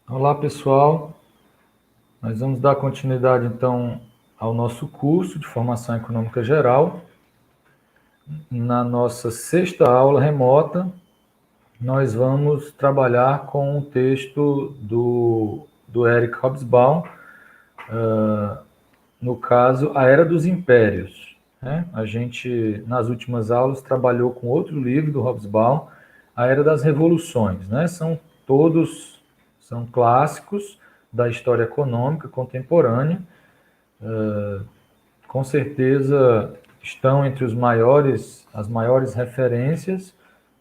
Olá, pessoal. Nós vamos dar continuidade, então, ao nosso curso de Formação Econômica Geral. Na nossa sexta aula remota, nós vamos trabalhar com o texto do Eric Hobsbawm, no caso, A Era dos Impérios. Né? A gente, nas últimas aulas, trabalhou com outro livro do Hobsbawm, A Era das Revoluções. Né? São clássicos da história econômica contemporânea. Com certeza estão entre as maiores referências,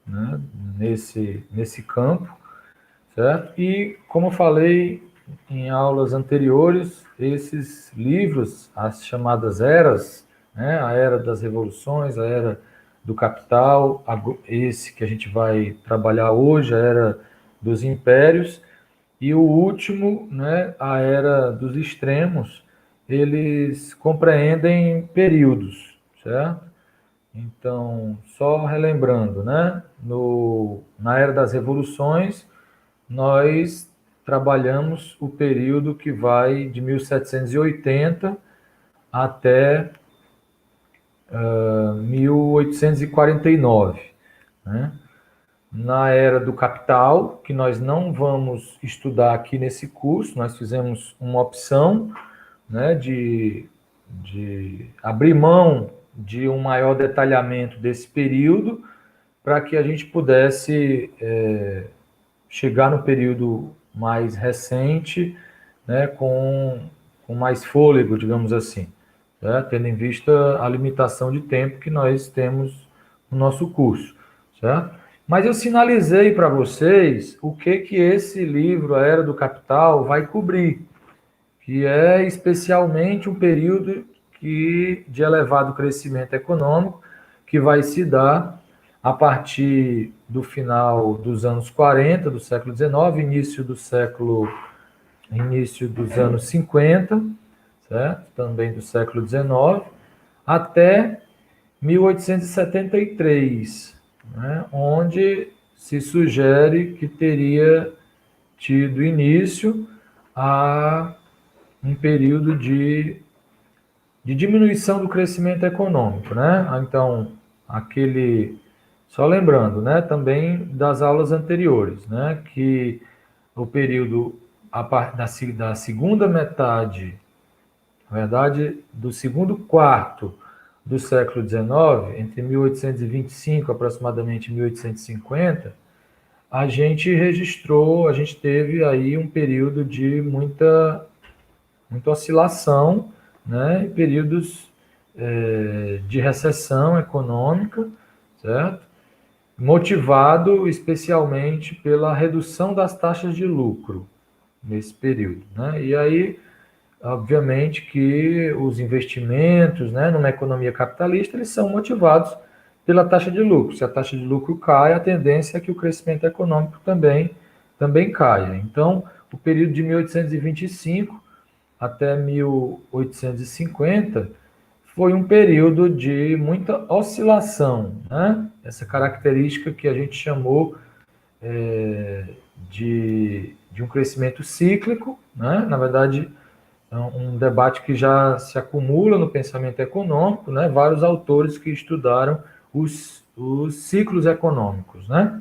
né, nesse campo, certo? E, como eu falei em aulas anteriores, esses livros, as chamadas eras, né, a era das revoluções, a era do capital, esse que a gente vai trabalhar hoje, a era dos impérios, e o último, né, a era dos extremos, eles compreendem períodos, certo? Então, só relembrando, né, na era das revoluções, nós trabalhamos o período que vai de 1780 até 1849, né? Na era do capital, que nós não vamos estudar aqui nesse curso, nós fizemos uma opção, né, de abrir mão de um maior detalhamento desse período para que a gente pudesse chegar no período mais recente, né, com mais fôlego, digamos assim, né, tendo em vista a limitação de tempo que nós temos no nosso curso, certo? Mas eu sinalizei para vocês o que esse livro, A Era do Capital, vai cobrir, que é especialmente um período de elevado crescimento econômico, que vai se dar a partir do final dos anos 40 do século XIX, início dos anos 50, certo? Também do século XIX, até 1873, né? Onde se sugere que teria tido início a um período de diminuição do crescimento econômico, né? Então, só lembrando, né, também das aulas anteriores, né, que o período da segunda metade, na verdade, do segundo quarto do século XIX, entre 1825 aproximadamente 1850, a gente teve aí um período de muita oscilação, né, períodos de recessão econômica, certo? Motivado especialmente pela redução das taxas de lucro nesse período, né? E aí, obviamente, que os investimentos, né, numa economia capitalista, eles são motivados pela taxa de lucro. Se a taxa de lucro cai, a tendência é que o crescimento econômico também caia. Então, o período de 1825 até 1850 foi um período de muita oscilação, né? Essa característica que a gente chamou de um crescimento cíclico, né? Na verdade, é um debate que já se acumula no pensamento econômico, né? Vários autores que estudaram os ciclos econômicos, né?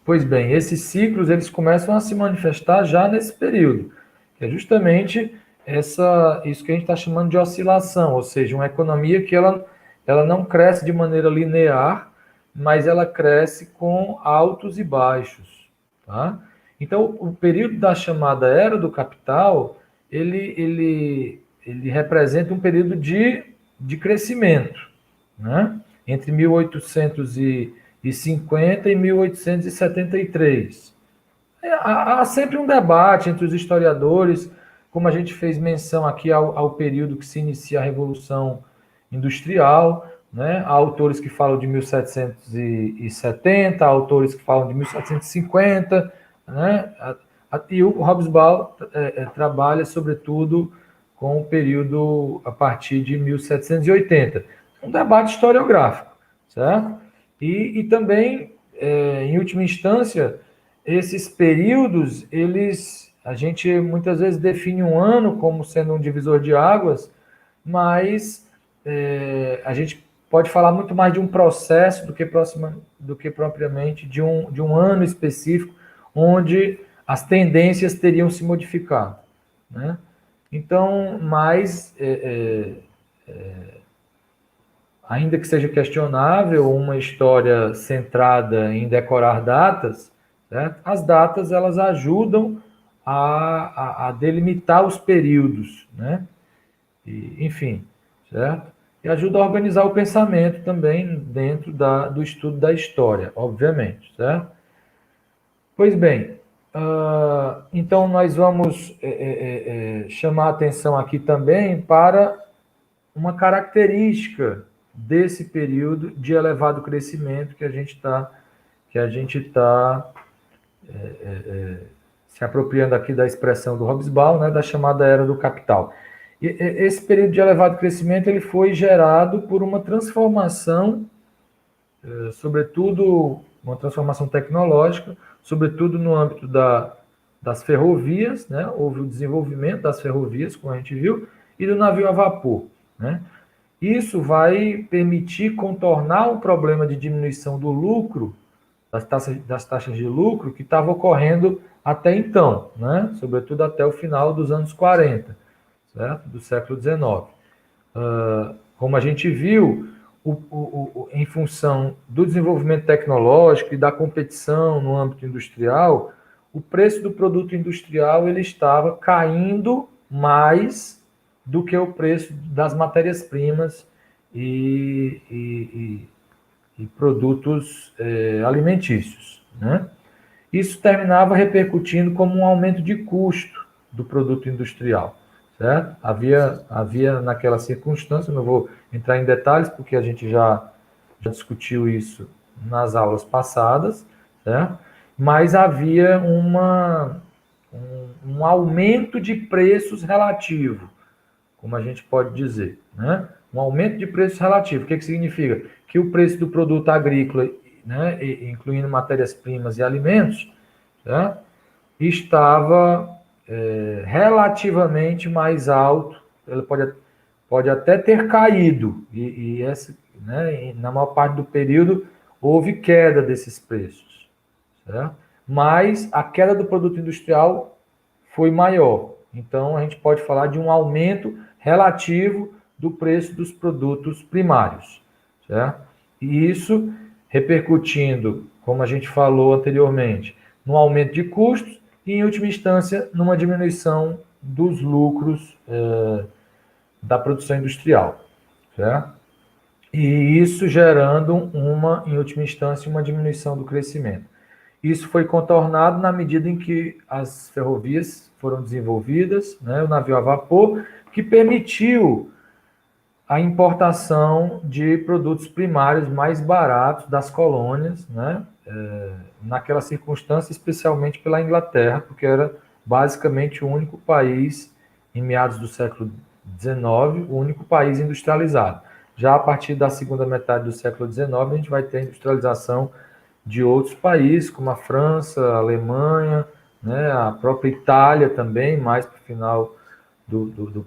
Pois bem, esses ciclos eles começam a se manifestar já nesse período, que é justamente isso que a gente está chamando de oscilação, ou seja, uma economia que ela não cresce de maneira linear, mas ela cresce com altos e baixos. Tá? Então, o período da chamada Era do Capital, ele representa um período de crescimento, né? Entre 1850 e 1873. Há sempre um debate entre os historiadores, como a gente fez menção aqui ao período que se inicia a Revolução Industrial, né? Há autores que falam de 1770, há autores que falam de 1750, né? E o Hobsbawm trabalha, sobretudo, com o período a partir de 1780. Um debate historiográfico, certo? E também, em última instância, esses períodos, a gente muitas vezes define um ano como sendo um divisor de águas, mas a gente pode falar muito mais de um processo do que propriamente de um ano específico, onde as tendências teriam se modificado, né? Então, ainda que seja questionável uma história centrada em decorar datas, certo? As datas elas ajudam a delimitar os períodos, né? E, enfim, certo? E ajuda a organizar o pensamento também dentro do estudo da história, obviamente, certo? Pois bem, então nós vamos chamar a atenção aqui também para uma característica desse período de elevado crescimento que a gente está se apropriando aqui da expressão do Hobsbawm, né, da chamada era do capital. E esse período de elevado crescimento ele foi gerado por uma transformação, sobretudo uma transformação tecnológica, sobretudo no âmbito das ferrovias, né? Houve o desenvolvimento das ferrovias, como a gente viu, e do navio a vapor, né? Isso vai permitir contornar um problema de diminuição do lucro, das taxas de lucro, que estava ocorrendo até então, né? Sobretudo até o final dos anos 40, certo? Do século XIX. Como a gente viu, em função do desenvolvimento tecnológico e da competição no âmbito industrial, o preço do produto industrial ele estava caindo mais do que o preço das matérias-primas e produtos alimentícios, né? Isso terminava repercutindo como um aumento de custo do produto industrial, certo? Havia naquela circunstância, não vou entrar em detalhes porque a gente já discutiu isso nas aulas passadas, certo? Mas havia um aumento de preços relativo, como a gente pode dizer, né? Um aumento de preços relativo. O que significa? Que o preço do produto agrícola, né, incluindo matérias-primas e alimentos, né, estava relativamente mais alto. Ele pode até ter caído, né, na maior parte do período houve queda desses preços, certo? Mas a queda do produto industrial foi maior. Então, a gente pode falar de um aumento relativo do preço dos produtos primários, certo? E isso repercutindo, como a gente falou anteriormente, no aumento de custos e, em última instância, numa diminuição dos lucros da produção industrial, certo? E isso gerando em última instância, uma diminuição do crescimento. Isso foi contornado na medida em que as ferrovias foram desenvolvidas, né, o navio a vapor, que permitiu a importação de produtos primários mais baratos das colônias, né, naquela circunstância, especialmente pela Inglaterra, porque era basicamente o único país, em meados do século XIX, o único país industrializado. Já a partir da segunda metade do século XIX, a gente vai ter a industrialização de outros países, como a França, a Alemanha, né, a própria Itália também, mais para o final do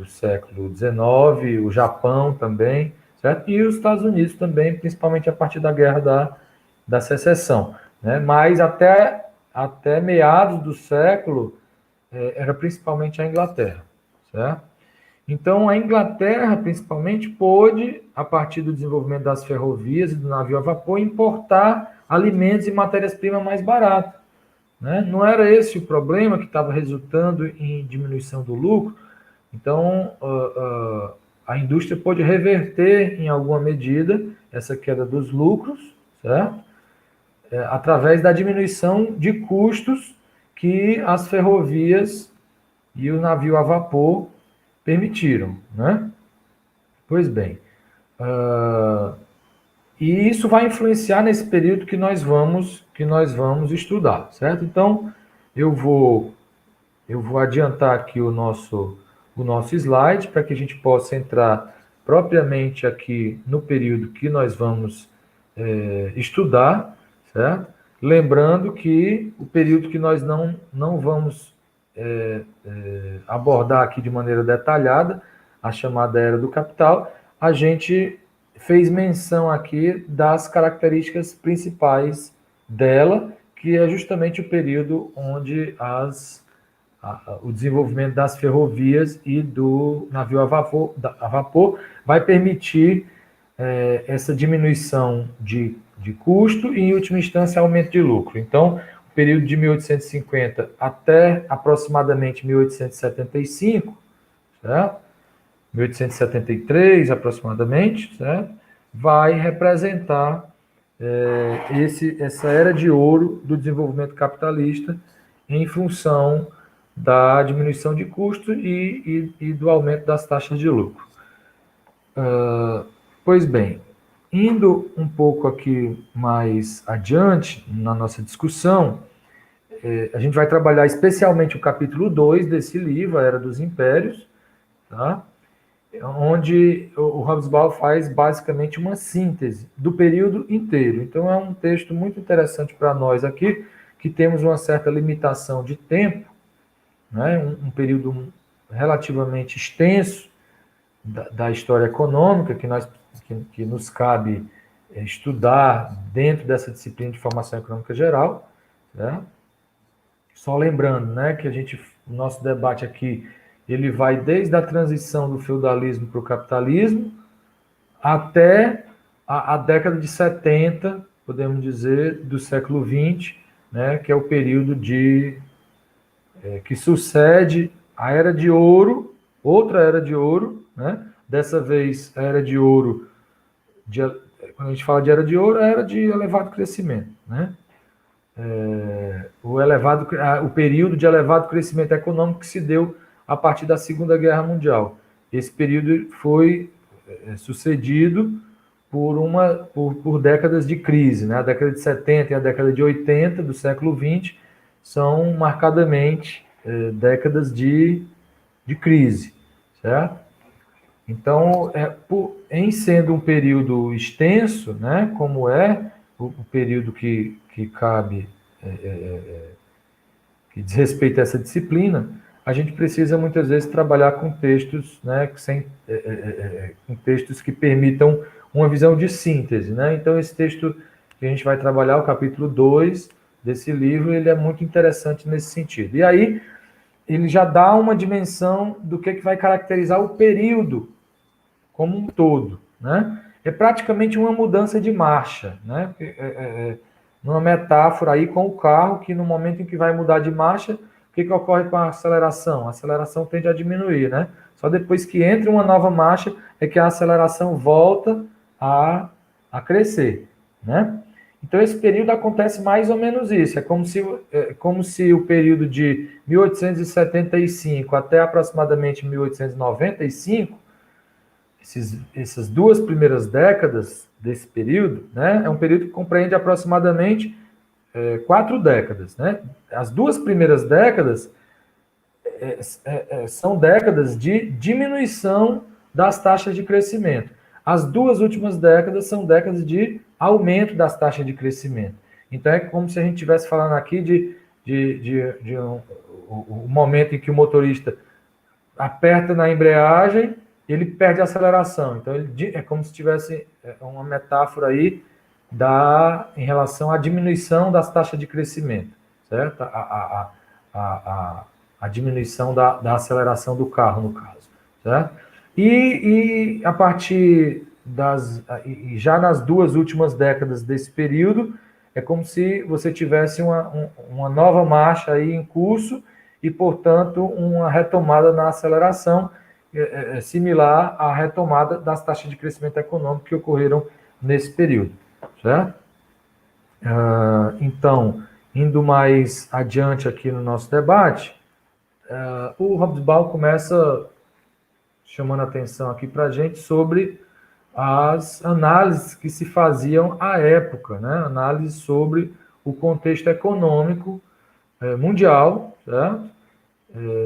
século XIX, o Japão também, certo? E os Estados Unidos também, principalmente a partir da Guerra da Secessão, né? Mas até meados do século era principalmente a Inglaterra, certo? Então, a Inglaterra, principalmente, pôde, a partir do desenvolvimento das ferrovias e do navio a vapor, importar alimentos e matérias-primas mais baratas, né? Não era esse o problema que estava resultando em diminuição do lucro. Então, a indústria pôde reverter, em alguma medida, essa queda dos lucros, certo? Através da diminuição de custos que as ferrovias e o navio a vapor permitiram, né? Pois bem, e isso vai influenciar nesse período que nós vamos estudar, certo? Então, eu vou adiantar aqui o nosso slide para que a gente possa entrar propriamente aqui no período que nós vamos estudar, certo? lembrando que o período que nós não vamos abordar aqui de maneira detalhada, a chamada Era do Capital, a gente fez menção aqui das características principais dela, que é justamente o período onde o desenvolvimento das ferrovias e do navio a vapor vai permitir essa diminuição de custo e, em última instância, aumento de lucro. Então, o período de 1850 até aproximadamente 1875, certo? 1873, aproximadamente, certo? Vai representar essa era de ouro do desenvolvimento capitalista em função da diminuição de custo e do aumento das taxas de lucro. Pois bem, indo um pouco aqui mais adiante na nossa discussão, a gente vai trabalhar especialmente o capítulo 2 desse livro, A Era dos Impérios, tá? Onde o Hobsbawm faz basicamente uma síntese do período inteiro. Então é um texto muito interessante para nós aqui, que temos uma certa limitação de tempo, né? Um período relativamente extenso da história econômica que nos cabe estudar dentro dessa disciplina de formação econômica geral, né? Só lembrando, né, que o nosso debate aqui ele vai desde a transição do feudalismo para o capitalismo até a década de 70, podemos dizer, do século XX, né, que é o período que sucede a Era de Ouro, outra Era de Ouro, né? Dessa vez a Era de Ouro, quando a gente fala de Era de Ouro, é a Era de elevado crescimento, né? O período de elevado crescimento econômico que se deu a partir da Segunda Guerra Mundial. Esse período foi sucedido por décadas de crise, né? A década de 70 e a década de 80 do século XX são marcadamente décadas de crise, certo? Então, em sendo um período extenso, né, como é o período que cabe, que diz respeito a essa disciplina, a gente precisa muitas vezes trabalhar com textos, né, com textos que permitam uma visão de síntese, né? Então, esse texto que a gente vai trabalhar, o capítulo 2 desse livro, ele é muito interessante nesse sentido. E aí, ele já dá uma dimensão do que vai caracterizar o período como um todo, né? É praticamente uma mudança de marcha, né? Numa metáfora aí com o carro, que no momento em que vai mudar de marcha, o que ocorre com a aceleração? A aceleração tende a diminuir, né? Só depois que entra uma nova marcha é que a aceleração volta a crescer, né? Então, esse período acontece mais ou menos isso. É como se o período de 1875 até aproximadamente 1895, essas duas primeiras décadas desse período, né, é um período que compreende aproximadamente 4 décadas. Né? As duas primeiras décadas são décadas de diminuição das taxas de crescimento. As duas últimas décadas são décadas de aumento das taxas de crescimento. Então, é como se a gente estivesse falando aqui um momento em que o motorista aperta na embreagem, ele perde a aceleração. Então, é como se tivesse uma metáfora aí em relação à diminuição das taxas de crescimento, certo? A diminuição da aceleração do carro, no caso, certo? E a partir já nas duas últimas décadas desse período, é como se você tivesse uma nova marcha aí em curso e, portanto, uma retomada na aceleração similar à retomada das taxas de crescimento econômico que ocorreram nesse período, certo? Então, indo mais adiante aqui no nosso debate, o Hobsbawm começa chamando a atenção aqui para a gente sobre as análises que se faziam à época, né? Análises sobre o contexto econômico mundial, certo?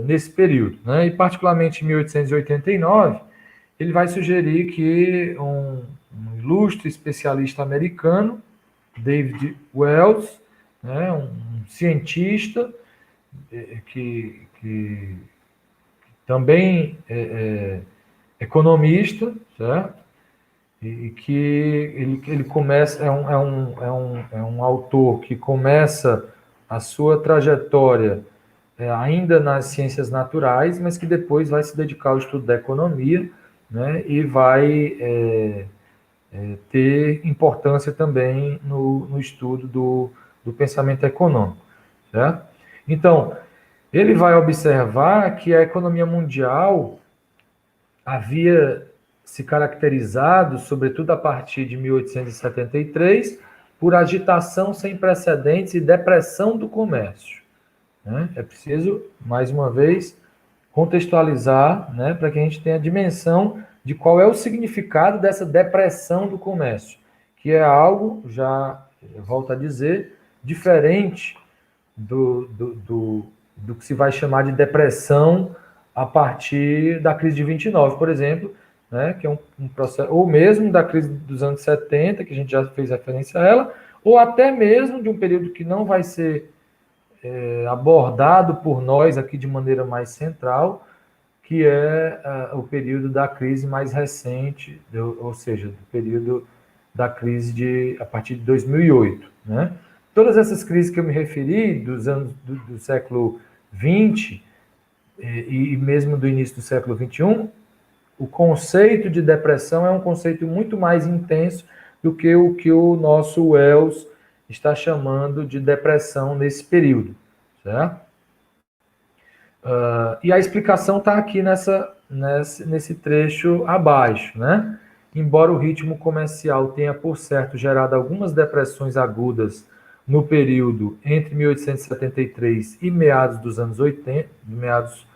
Nesse período, né? E particularmente em 1889, ele vai sugerir que um ilustre especialista americano, David Wells, né, um cientista que também é economista, certo? E que ele começa, é um autor que começa a sua trajetória ainda nas ciências naturais, mas que depois vai se dedicar ao estudo da economia, né, e vai ter importância também no estudo do pensamento econômico, certo? Então, ele vai observar que a economia mundial havia se caracterizado, sobretudo a partir de 1873, por agitação sem precedentes e depressão do comércio, né? É preciso, mais uma vez, contextualizar, né, para que a gente tenha a dimensão de qual é o significado dessa depressão do comércio, que é algo, já volto a dizer, diferente do que se vai chamar de depressão a partir da crise de 29, por exemplo, né, que é um processo, ou mesmo da crise dos anos 70, que a gente já fez referência a ela, ou até mesmo de um período que não vai ser abordado por nós aqui de maneira mais central, que é o período da crise mais recente, ou seja, do período da crise a partir de 2008, né? Todas essas crises que eu me referi, dos anos do século XX e mesmo do início do século XXI, o conceito de depressão é um conceito muito mais intenso do que o nosso Wells está chamando de depressão nesse período, certo? E a explicação está aqui nesse trecho abaixo, né? Embora o ritmo comercial tenha, por certo, gerado algumas depressões agudas no período entre 1873 e meados dos anos 80, meados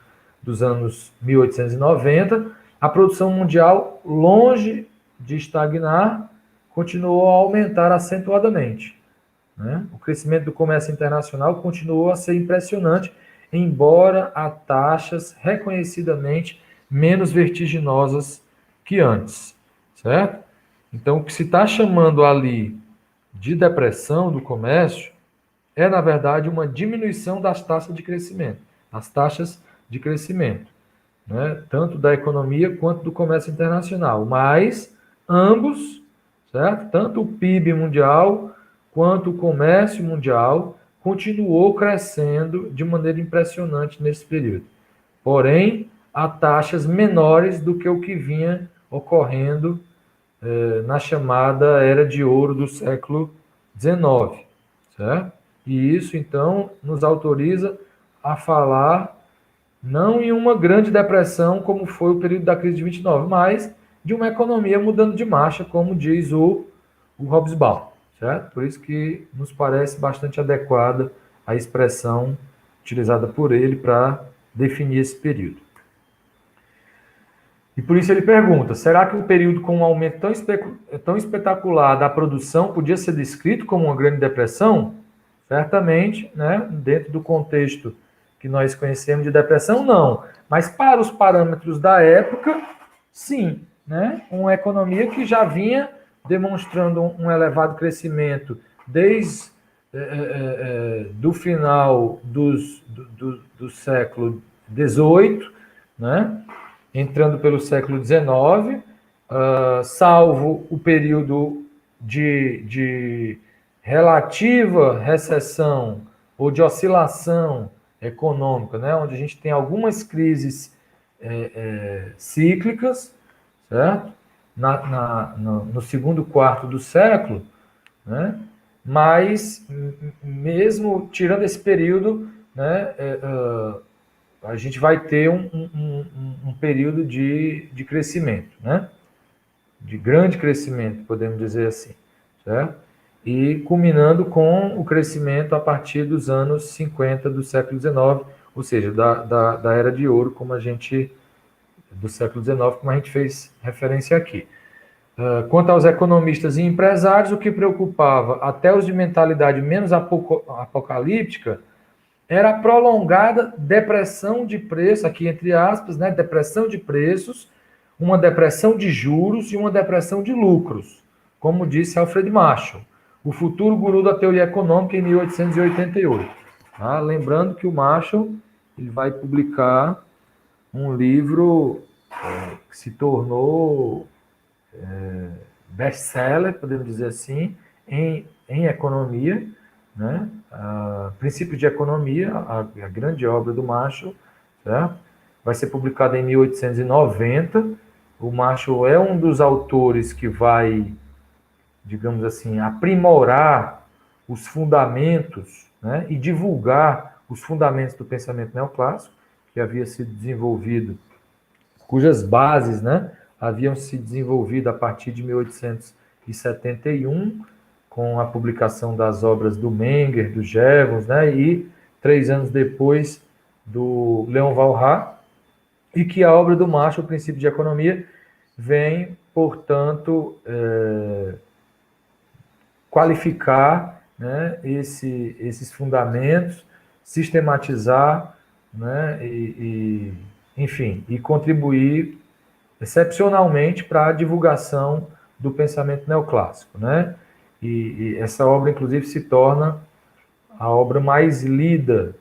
dos anos 1890, a produção mundial, longe de estagnar, continuou a aumentar acentuadamente, né? O crescimento do comércio internacional continuou a ser impressionante, embora a taxas reconhecidamente menos vertiginosas que antes, certo? Então, o que se está chamando ali de depressão do comércio é, na verdade, uma diminuição das taxas de crescimento, né? Tanto da economia quanto do comércio internacional, mas ambos, certo? Tanto o PIB mundial quanto o comércio mundial continuou crescendo de maneira impressionante nesse período. Porém, a taxas menores do que o que vinha ocorrendo na chamada Era de Ouro do século XIX, certo? E isso, então, nos autoriza a falar não em uma grande depressão, como foi o período da crise de 29, mas de uma economia mudando de marcha, como diz o Hobsbawm, certo? Por isso que nos parece bastante adequada a expressão utilizada por ele para definir esse período. E por isso ele pergunta, será que um período com um aumento tão espetacular da produção podia ser descrito como uma grande depressão? Certamente, né, dentro do contexto que nós conhecemos de depressão, não. Mas para os parâmetros da época, sim, né? Uma economia que já vinha demonstrando um elevado crescimento desde do final do século XVIII, né? Entrando pelo século XIX, salvo o período de relativa recessão ou de oscilação econômica, né, onde a gente tem algumas crises cíclicas, certo? No segundo quarto do século, né? Mas, mesmo tirando esse período, né, a gente vai ter um período de crescimento, né? De grande crescimento, podemos dizer assim, certo? E culminando com o crescimento a partir dos anos 50 do século XIX, ou seja, da Era de Ouro, do século XIX, como a gente fez referência aqui. Quanto aos economistas e empresários, o que preocupava até os de mentalidade menos apocalíptica era a prolongada depressão de preço, aqui entre aspas, né, depressão de preços, uma depressão de juros e uma depressão de lucros, como disse Alfred Marshall. O Futuro Guru da Teoria Econômica, em 1888. Tá? Lembrando que o Marshall ele vai publicar um livro que se tornou best-seller, podemos dizer assim, em economia, né? Princípios de Economia, a grande obra do Marshall, certo? Vai ser publicada em 1890. O Marshall é um dos autores que vai, digamos assim, aprimorar os fundamentos, né? E divulgar os fundamentos do pensamento neoclássico, que havia sido desenvolvido, cujas bases, né, haviam se desenvolvido a partir de 1871, com a publicação das obras do Menger, do Jevons, né, e 3 anos depois do Leon Walras, e que a obra do Marshall, O Princípio de Economia, vem, portanto, qualificar, né, esses fundamentos, sistematizar, né, enfim, e contribuir excepcionalmente para a divulgação do pensamento neoclássico, né? E essa obra, inclusive, se torna a obra mais lida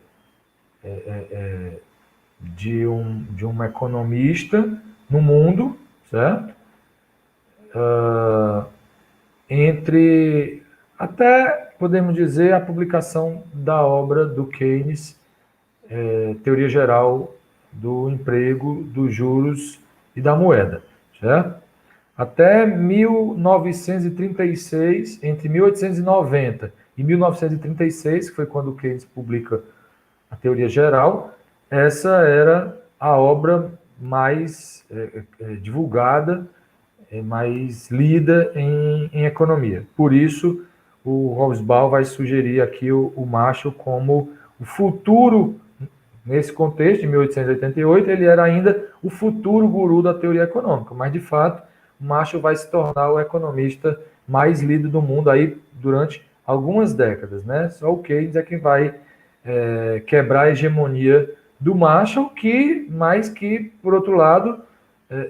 de um economista no mundo, certo? Entre, até podemos dizer, a publicação da obra do Keynes, Teoria Geral do Emprego, dos Juros e da Moeda, certo? Até 1936, entre 1890 e 1936, que foi quando o Keynes publica a Teoria Geral, essa era a obra mais divulgada, mais lida em economia. Por isso, o Hobsbawm vai sugerir aqui o Marshall como o futuro, nesse contexto, de 1888, ele era ainda o futuro guru da teoria econômica, mas, de fato, Marshall vai se tornar o economista mais lido do mundo aí durante algumas décadas, né? Só o Keynes é que vai quebrar a hegemonia do Marshall, mas que, por outro lado,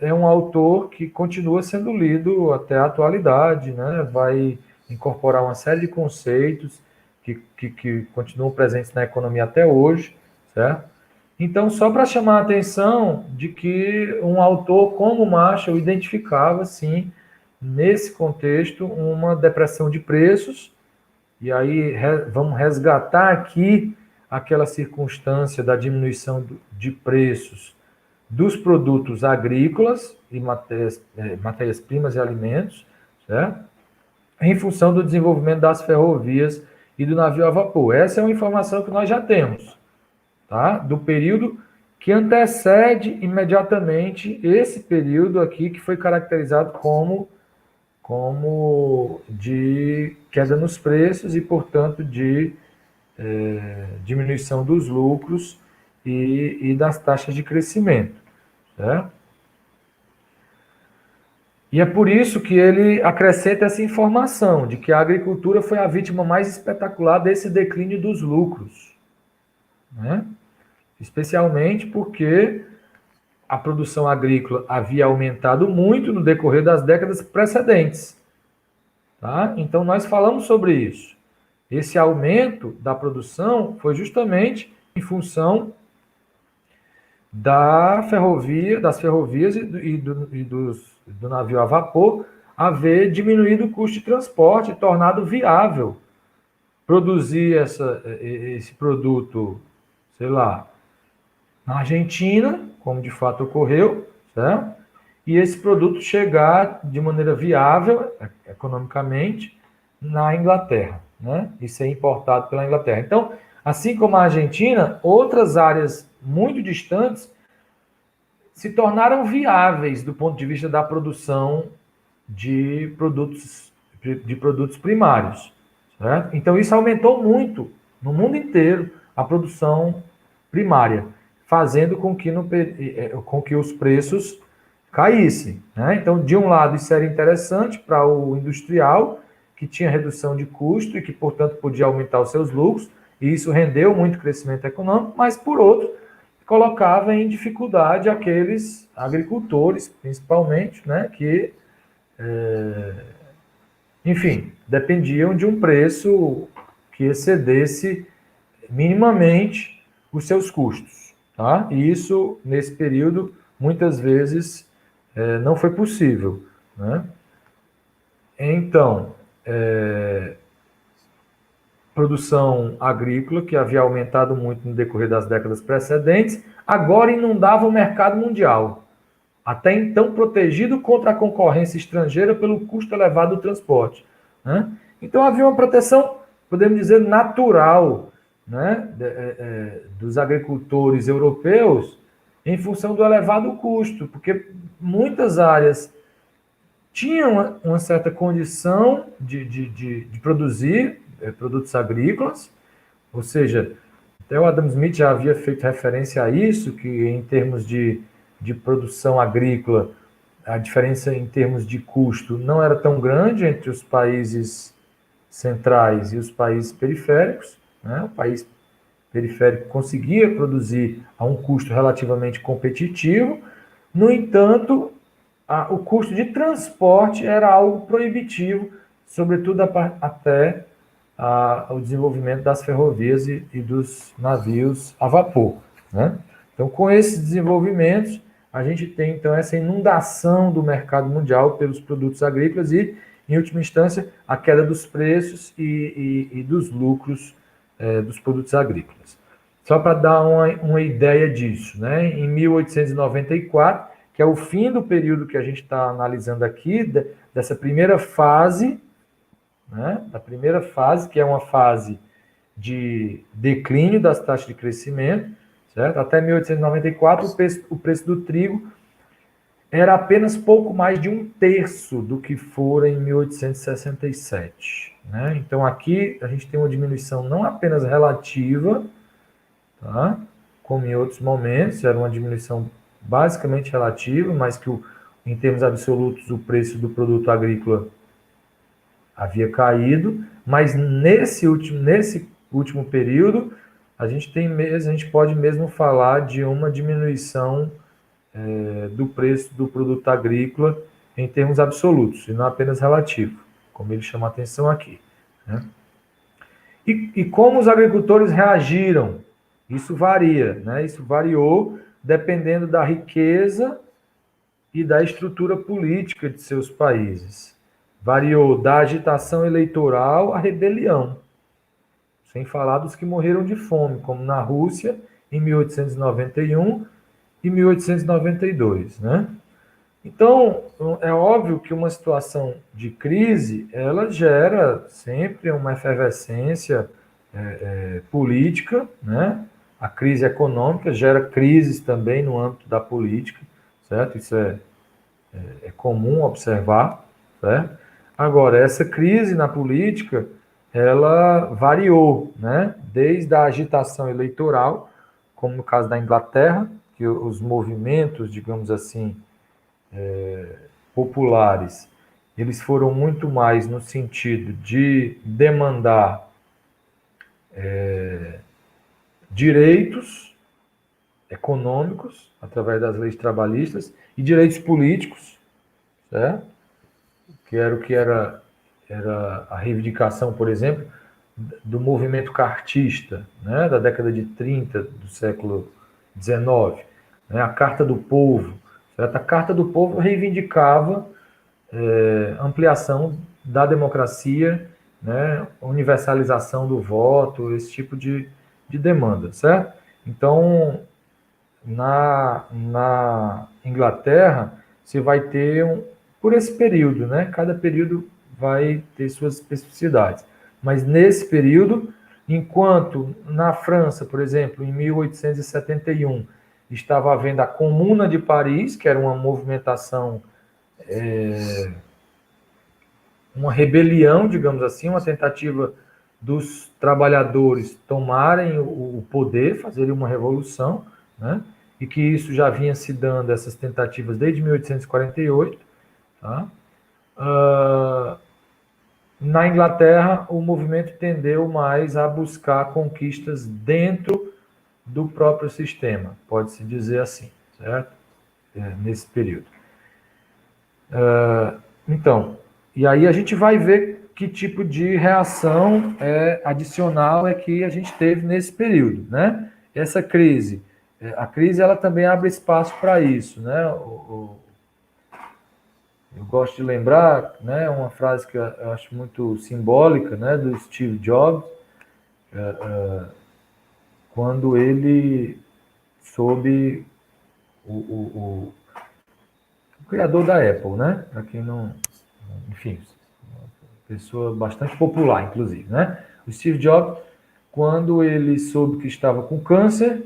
é um autor que continua sendo lido até a atualidade, né? Vai incorporar uma série de conceitos que continuam presentes na economia até hoje, certo? Então, só para chamar a atenção de que um autor como Marshall identificava, sim, nesse contexto, uma depressão de preços, e aí vamos resgatar aqui aquela circunstância da diminuição de preços dos produtos agrícolas e matérias-primas e alimentos, certo? Em função do desenvolvimento das ferrovias e do navio a vapor. Essa é uma informação que nós já temos, tá? Do período que antecede imediatamente esse período aqui, que foi caracterizado como de queda nos preços e, portanto, de diminuição dos lucros e das taxas de crescimento, né? E é por isso que ele acrescenta essa informação de que a agricultura foi a vítima mais espetacular desse declínio dos lucros, né? Especialmente porque a produção agrícola havia aumentado muito no decorrer das décadas precedentes, tá? Então, nós falamos sobre isso. Esse aumento da produção foi justamente em função das ferrovias do navio a vapor haver diminuído o custo de transporte e tornado viável produzir esse produto, sei lá, na Argentina, como de fato ocorreu, certo? E esse produto chegar de maneira viável, economicamente, na Inglaterra, né? E ser importado pela Inglaterra. Então, assim como a Argentina, outras áreas muito distantes se tornaram viáveis do ponto de vista da produção de produtos primários, certo? Então, isso aumentou muito no mundo inteiro a produção primária, fazendo com que os preços caíssem, né? Então, de um lado, isso era interessante para o industrial, que tinha redução de custo e que, portanto, podia aumentar os seus lucros, e isso rendeu muito crescimento econômico, mas, por outro, colocava em dificuldade aqueles agricultores, principalmente, né, que enfim, dependiam de um preço que excedesse minimamente os seus custos, tá? E isso, nesse período, muitas vezes não foi possível, né? Então, produção agrícola, que havia aumentado muito no decorrer das décadas precedentes, agora inundava o mercado mundial, até então protegido contra a concorrência estrangeira pelo custo elevado do transporte, né? Então havia uma proteção, podemos dizer, natural, né, dos agricultores europeus em função do elevado custo, porque muitas áreas tinham uma certa condição de produzir produtos agrícolas, ou seja, até o Adam Smith já havia feito referência a isso, que em termos de produção agrícola, a diferença em termos de custo não era tão grande entre os países centrais e os países periféricos, né? O país periférico conseguia produzir a um custo relativamente competitivo, no entanto, o custo de transporte era algo proibitivo, sobretudo até o desenvolvimento das ferrovias e dos navios a vapor, né? Então, com esses desenvolvimentos, a gente tem então essa inundação do mercado mundial pelos produtos agrícolas e, em última instância, a queda dos preços e dos lucros dos produtos agrícolas. Só para dar uma ideia disso, né? Em 1894, que é o fim do período que a gente está analisando aqui, dessa primeira fase, né? Da primeira fase, que é uma fase de declínio das taxas de crescimento, certo? Até 1894, o preço do trigo era apenas pouco mais de um terço do que fora em 1867. Né? Então, aqui a gente tem uma diminuição não apenas relativa, tá? Como em outros momentos, era uma diminuição basicamente relativa, mas que, em termos absolutos, o preço do produto agrícola havia caído, mas nesse último período, a gente pode mesmo falar de uma diminuição do preço do produto agrícola em termos absolutos, e não apenas relativo, como ele chama a atenção aqui, né? E como os agricultores reagiram? Isso varia, né? Isso variou dependendo da riqueza e da estrutura política de seus países. Variou da agitação eleitoral à rebelião, sem falar dos que morreram de fome, como na Rússia em 1891 e 1892, né? Então, é óbvio que uma situação de crise, ela gera sempre uma efervescência política, né? A crise econômica gera crises também no âmbito da política, certo? Isso é comum observar, certo? Agora, essa crise na política, ela variou, né? Desde a agitação eleitoral, como no caso da Inglaterra, que os movimentos, digamos assim, populares, eles foram muito mais no sentido de demandar direitos econômicos, através das leis trabalhistas, e direitos políticos, certo? Que era o que era a reivindicação, por exemplo, do movimento cartista, né, da década de 30 do século XIX, né, a Carta do Povo. Certo? A Carta do Povo reivindicava ampliação da democracia, né, universalização do voto, esse tipo de demanda, certo? Então, na Inglaterra, você vai ter, por esse período, né? Cada período vai ter suas especificidades. Mas nesse período, enquanto na França, por exemplo, em 1871, estava havendo a Comuna de Paris, que era uma movimentação, uma rebelião, digamos assim, uma tentativa dos trabalhadores tomarem o poder, fazerem uma revolução, né? E que isso já vinha se dando, essas tentativas, desde 1848. Tá? Na Inglaterra, o movimento tendeu mais a buscar conquistas dentro do próprio sistema, pode-se dizer assim, certo? Nesse período. Então, E aí a gente vai ver que tipo de reação adicional é que a gente teve nesse período, né? Essa crise, a crise ela também abre espaço para isso, né? Eu gosto de lembrar, né, uma frase que eu acho muito simbólica, né, do Steve Jobs, quando ele soube o criador da Apple, né? Para quem não, enfim, pessoa bastante popular, inclusive, né? O Steve Jobs, quando ele soube que estava com câncer,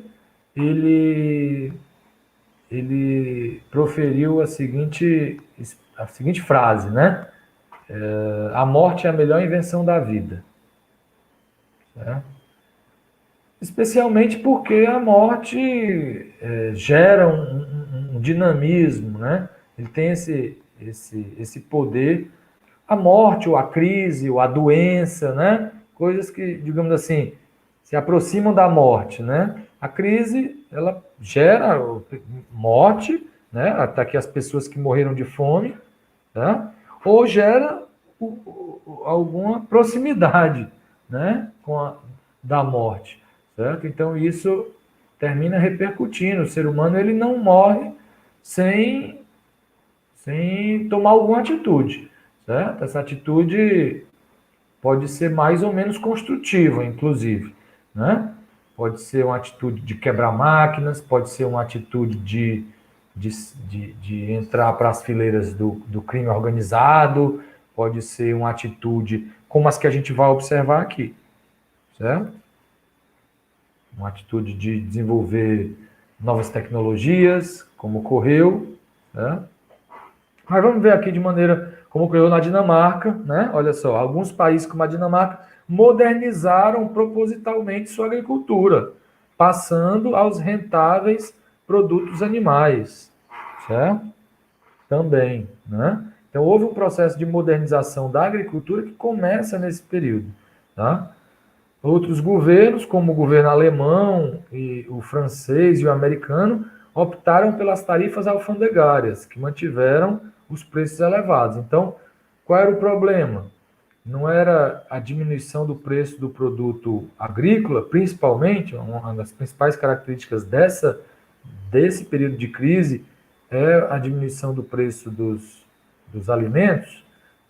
ele ele proferiu a seguinte frase, né? A morte é a melhor invenção da vida. Né? Especialmente porque a morte gera um dinamismo, né? Ele tem esse poder. A morte, ou a crise, ou a doença, né? Coisas que, digamos assim, se aproximam da morte, né? A crise, ela gera morte, né? Até que as pessoas que morreram de fome, tá? Ou gera alguma proximidade, né? Da morte, certo? Então isso termina repercutindo. O ser humano ele não morre sem tomar alguma atitude, certo? Essa atitude pode ser mais ou menos construtiva, inclusive, né? Pode ser uma atitude de quebrar máquinas, pode ser uma atitude de entrar para as fileiras do crime organizado, pode ser uma atitude como as que a gente vai observar aqui, certo? Uma atitude de desenvolver novas tecnologias, como ocorreu, né? Mas vamos ver aqui de maneira como ocorreu na Dinamarca, né? Olha só, alguns países como a Dinamarca modernizaram propositalmente sua agricultura, passando aos rentáveis produtos animais, certo? Também, né? Então houve um processo de modernização da agricultura que começa nesse período, tá? Outros governos, como o governo alemão, e o francês e o americano, optaram pelas tarifas alfandegárias, que mantiveram os preços elevados. Então, qual era o problema? Não era a diminuição do preço do produto agrícola, principalmente, uma das principais características desse período de crise é a diminuição do preço dos alimentos,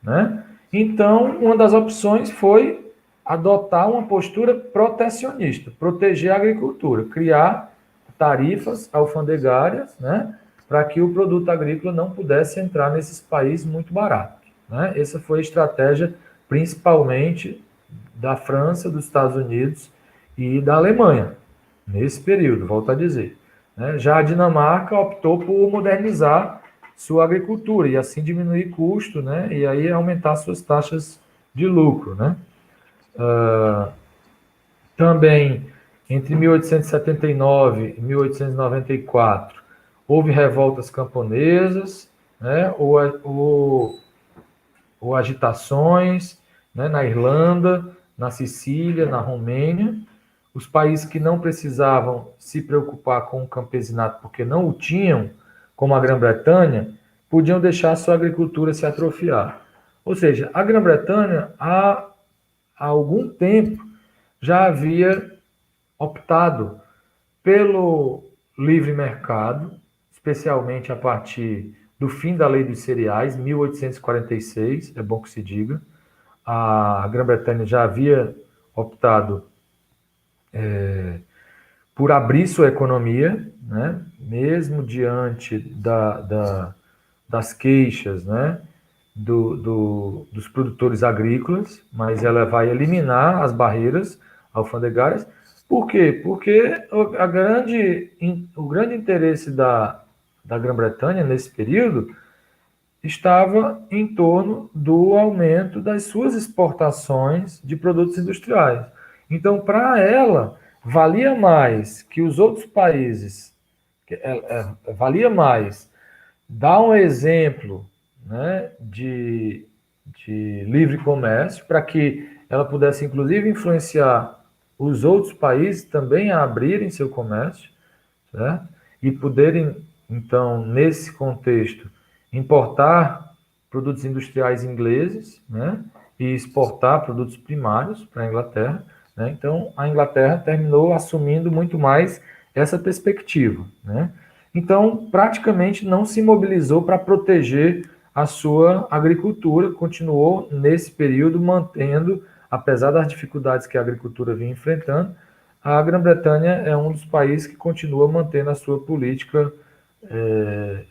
né? Então, uma das opções foi adotar uma postura protecionista, proteger a agricultura, criar tarifas alfandegárias, né, para que o produto agrícola não pudesse entrar nesses países muito baratos. Né? Essa foi a estratégia principalmente da França, dos Estados Unidos e da Alemanha, nesse período, volto a dizer. Né? Já a Dinamarca optou por modernizar sua agricultura e assim diminuir custo, né? E aí aumentar suas taxas de lucro, né? Também, entre 1879 e 1894, houve revoltas camponesas, né, ou agitações, né, na Irlanda, na Sicília, na Romênia. Os países que não precisavam se preocupar com o campesinato porque não o tinham, como a Grã-Bretanha, podiam deixar sua agricultura se atrofiar. Ou seja, a Grã-Bretanha, há algum tempo, já havia optado pelo livre mercado, especialmente a partir do fim da Lei dos Cereais, 1846, é bom que se diga. A Grã-Bretanha já havia optado por abrir sua economia, né? Mesmo diante das queixas, né? Dos produtores agrícolas, mas ela vai eliminar as barreiras alfandegárias. Por quê? Porque o grande interesse da Grã-Bretanha nesse período estava em torno do aumento das suas exportações de produtos industriais. Então, para ela, valia mais que os outros países, valia mais dar um exemplo, né, de livre comércio, para que ela pudesse, inclusive, influenciar os outros países também a abrirem seu comércio, certo? E poderem, então, nesse contexto, importar produtos industriais ingleses, né, e exportar produtos primários para a Inglaterra, né. Então, a Inglaterra terminou assumindo muito mais essa perspectiva, né. Então, praticamente não se mobilizou para proteger a sua agricultura, continuou nesse período mantendo, apesar das dificuldades que a agricultura vinha enfrentando, a Grã-Bretanha é um dos países que continua mantendo a sua política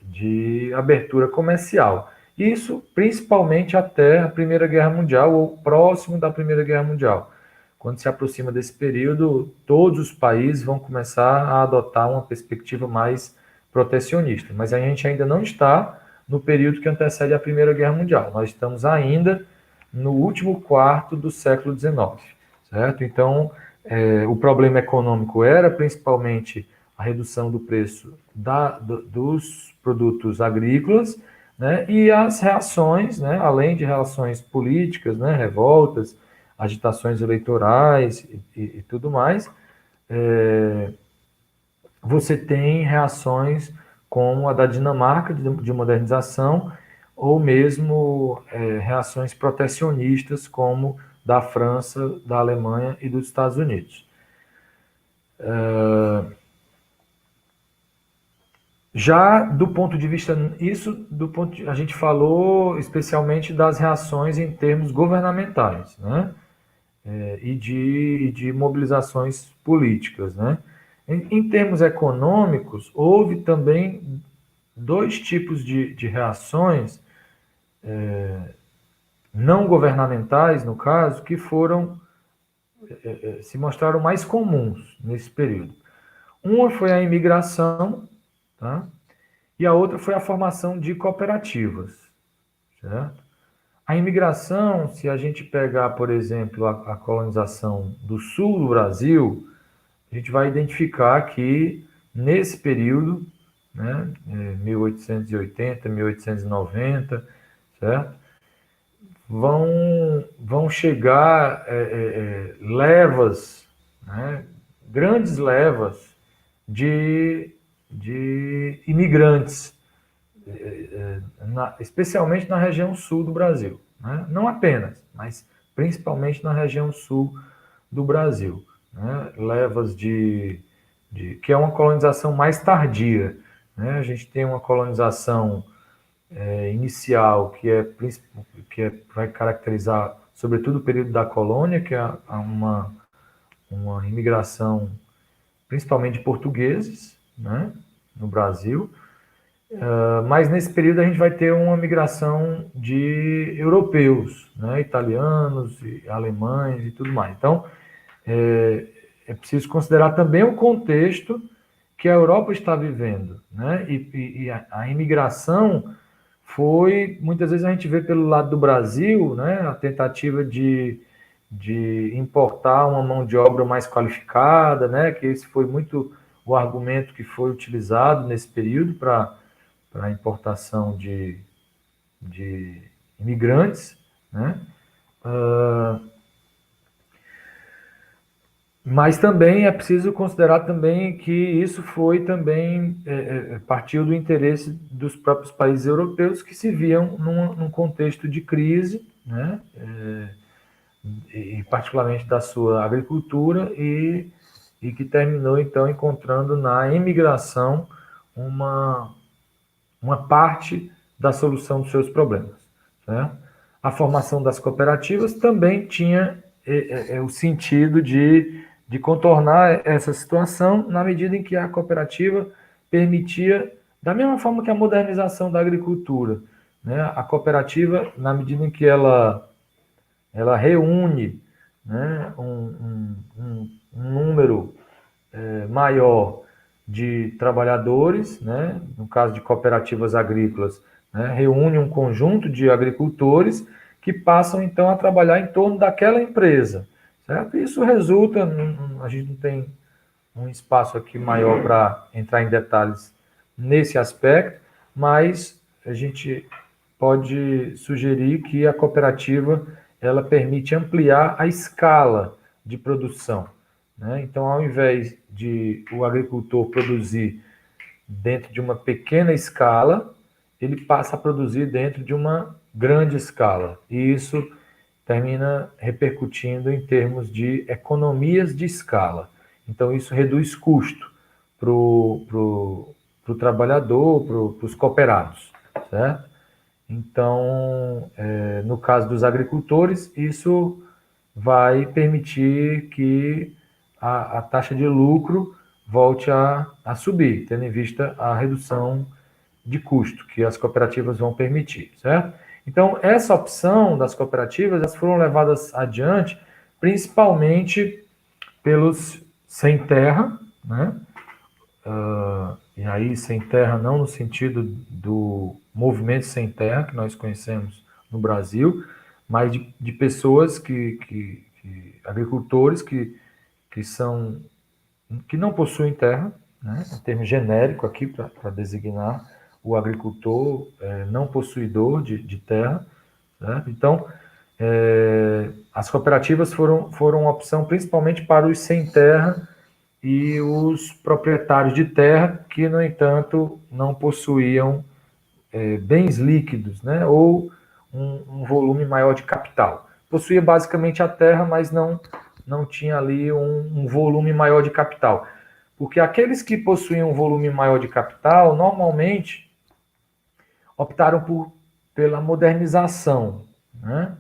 de abertura comercial. Isso principalmente até a Primeira Guerra Mundial ou próximo da Primeira Guerra Mundial. Quando se aproxima desse período, todos os países vão começar a adotar uma perspectiva mais protecionista. Mas a gente ainda não está no período que antecede a Primeira Guerra Mundial. Nós estamos ainda no último quarto do século XIX, certo? Então, o problema econômico era principalmente a redução do preço dos produtos agrícolas, né, e as reações, né, além de reações políticas, né, revoltas, agitações eleitorais e tudo mais, você tem reações como a da Dinamarca de modernização, ou mesmo reações protecionistas como da França, da Alemanha e dos Estados Unidos. Já do ponto de vista, a gente falou especialmente das reações em termos governamentais, né? E de mobilizações políticas, né? Em termos econômicos, houve também dois tipos de reações não governamentais, no caso, que se mostraram mais comuns nesse período. Uma foi a imigração, tá? E a outra foi a formação de cooperativas, certo? A imigração, se a gente pegar, por exemplo, a colonização do sul do Brasil, a gente vai identificar que nesse período, né, 1880, 1890, certo? Vão chegar levas, né, grandes levas de imigrantes, especialmente na região sul do Brasil, né? Não apenas, mas principalmente na região sul do Brasil, né? Levas que é uma colonização mais tardia, né? A gente tem uma colonização inicial vai caracterizar sobretudo o período da colônia, que é uma imigração principalmente de portugueses, né, no Brasil. Mas nesse período a gente vai ter uma migração de europeus, né, italianos, alemães e tudo mais. Então, é preciso considerar também o contexto que a Europa está vivendo, né? E a imigração foi, muitas vezes a gente vê pelo lado do Brasil, né, a tentativa de importar uma mão de obra mais qualificada, né, que esse foi muito o argumento que foi utilizado nesse período para a importação de imigrantes, né? Mas também é preciso considerar também que isso foi também partiu do interesse dos próprios países europeus que se viam num contexto de crise, né? E particularmente da sua agricultura e que terminou então encontrando na imigração uma parte da solução dos seus problemas, né? A formação das cooperativas também tinha o sentido de contornar essa situação na medida em que a cooperativa permitia, da mesma forma que a modernização da agricultura, né? A cooperativa, na medida em que ela reúne, né, um número maior de trabalhadores, né, no caso de cooperativas agrícolas, né, reúne um conjunto de agricultores que passam então a trabalhar em torno daquela empresa, certo? Isso resulta, a gente não tem um espaço aqui maior para entrar em detalhes nesse aspecto, mas a gente pode sugerir que a cooperativa ela permite ampliar a escala de produção, né? Então, ao invés de o agricultor produzir dentro de uma pequena escala, ele passa a produzir dentro de uma grande escala. E isso termina repercutindo em termos de economias de escala. Então, isso reduz custo para o trabalhador, para os cooperados, certo? Então, no caso dos agricultores, isso vai permitir que a taxa de lucro volte a subir, tendo em vista a redução de custo que as cooperativas vão permitir, certo? Então, essa opção das cooperativas, elas foram levadas adiante principalmente pelos sem terra, né? E aí sem terra não no sentido do movimento sem terra que nós conhecemos no Brasil, mas de pessoas agricultores que não possuem terra, né? Em termo genérico aqui para designar o agricultor não possuidor de terra, né? Então, as cooperativas foram uma opção principalmente para os sem terra e os proprietários de terra que, no entanto, não possuíam bens líquidos, né? Ou um volume maior de capital. Possuía basicamente a terra, mas não tinha ali um volume maior de capital. Porque aqueles que possuíam um volume maior de capital, normalmente optaram pela modernização, né?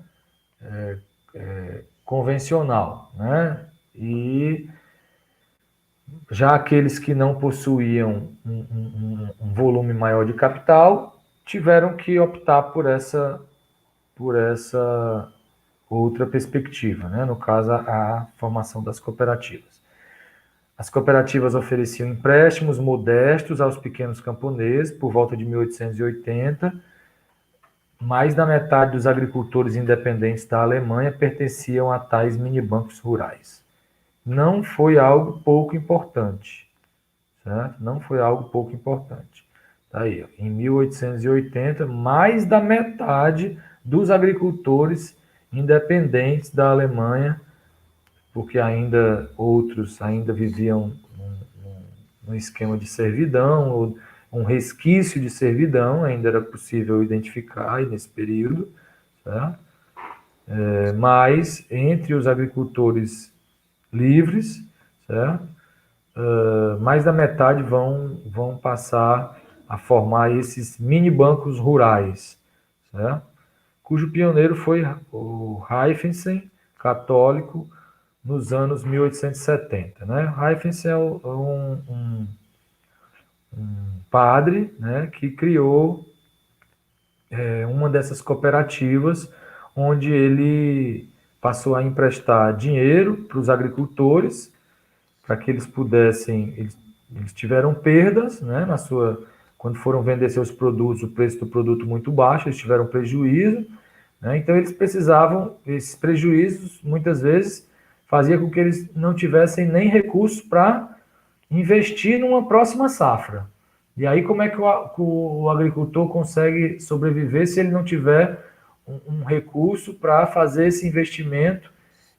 Convencional, né? E já aqueles que não possuíam um volume maior de capital tiveram que optar por essa outra perspectiva, né? No caso, a formação das cooperativas. As cooperativas ofereciam empréstimos modestos aos pequenos camponeses por volta de 1880. Mais da metade dos agricultores independentes da Alemanha pertenciam a tais minibancos rurais. Não foi algo pouco importante, certo? Não foi algo pouco importante. Tá aí, em 1880, mais da metade dos agricultores independentes da Alemanha, porque ainda outros ainda viviam num esquema de servidão, ou um resquício de servidão, ainda era possível identificar nesse período, certo? Mas entre os agricultores livres, certo? Mais da metade vão passar a formar esses mini bancos rurais, certo? Cujo pioneiro foi o Heifetz, católico, nos anos 1870. Né? Heifetz é um padre, né, que criou uma dessas cooperativas, onde ele passou a emprestar dinheiro para os agricultores, para que eles pudessem, eles tiveram perdas, né, quando foram vender seus produtos, o preço do produto muito baixo, eles tiveram prejuízo, né, então eles precisavam, esses prejuízos, muitas vezes, fazia com que eles não tivessem nem recursos para investir numa próxima safra. E aí, como é que o agricultor consegue sobreviver se ele não tiver um recurso para fazer esse investimento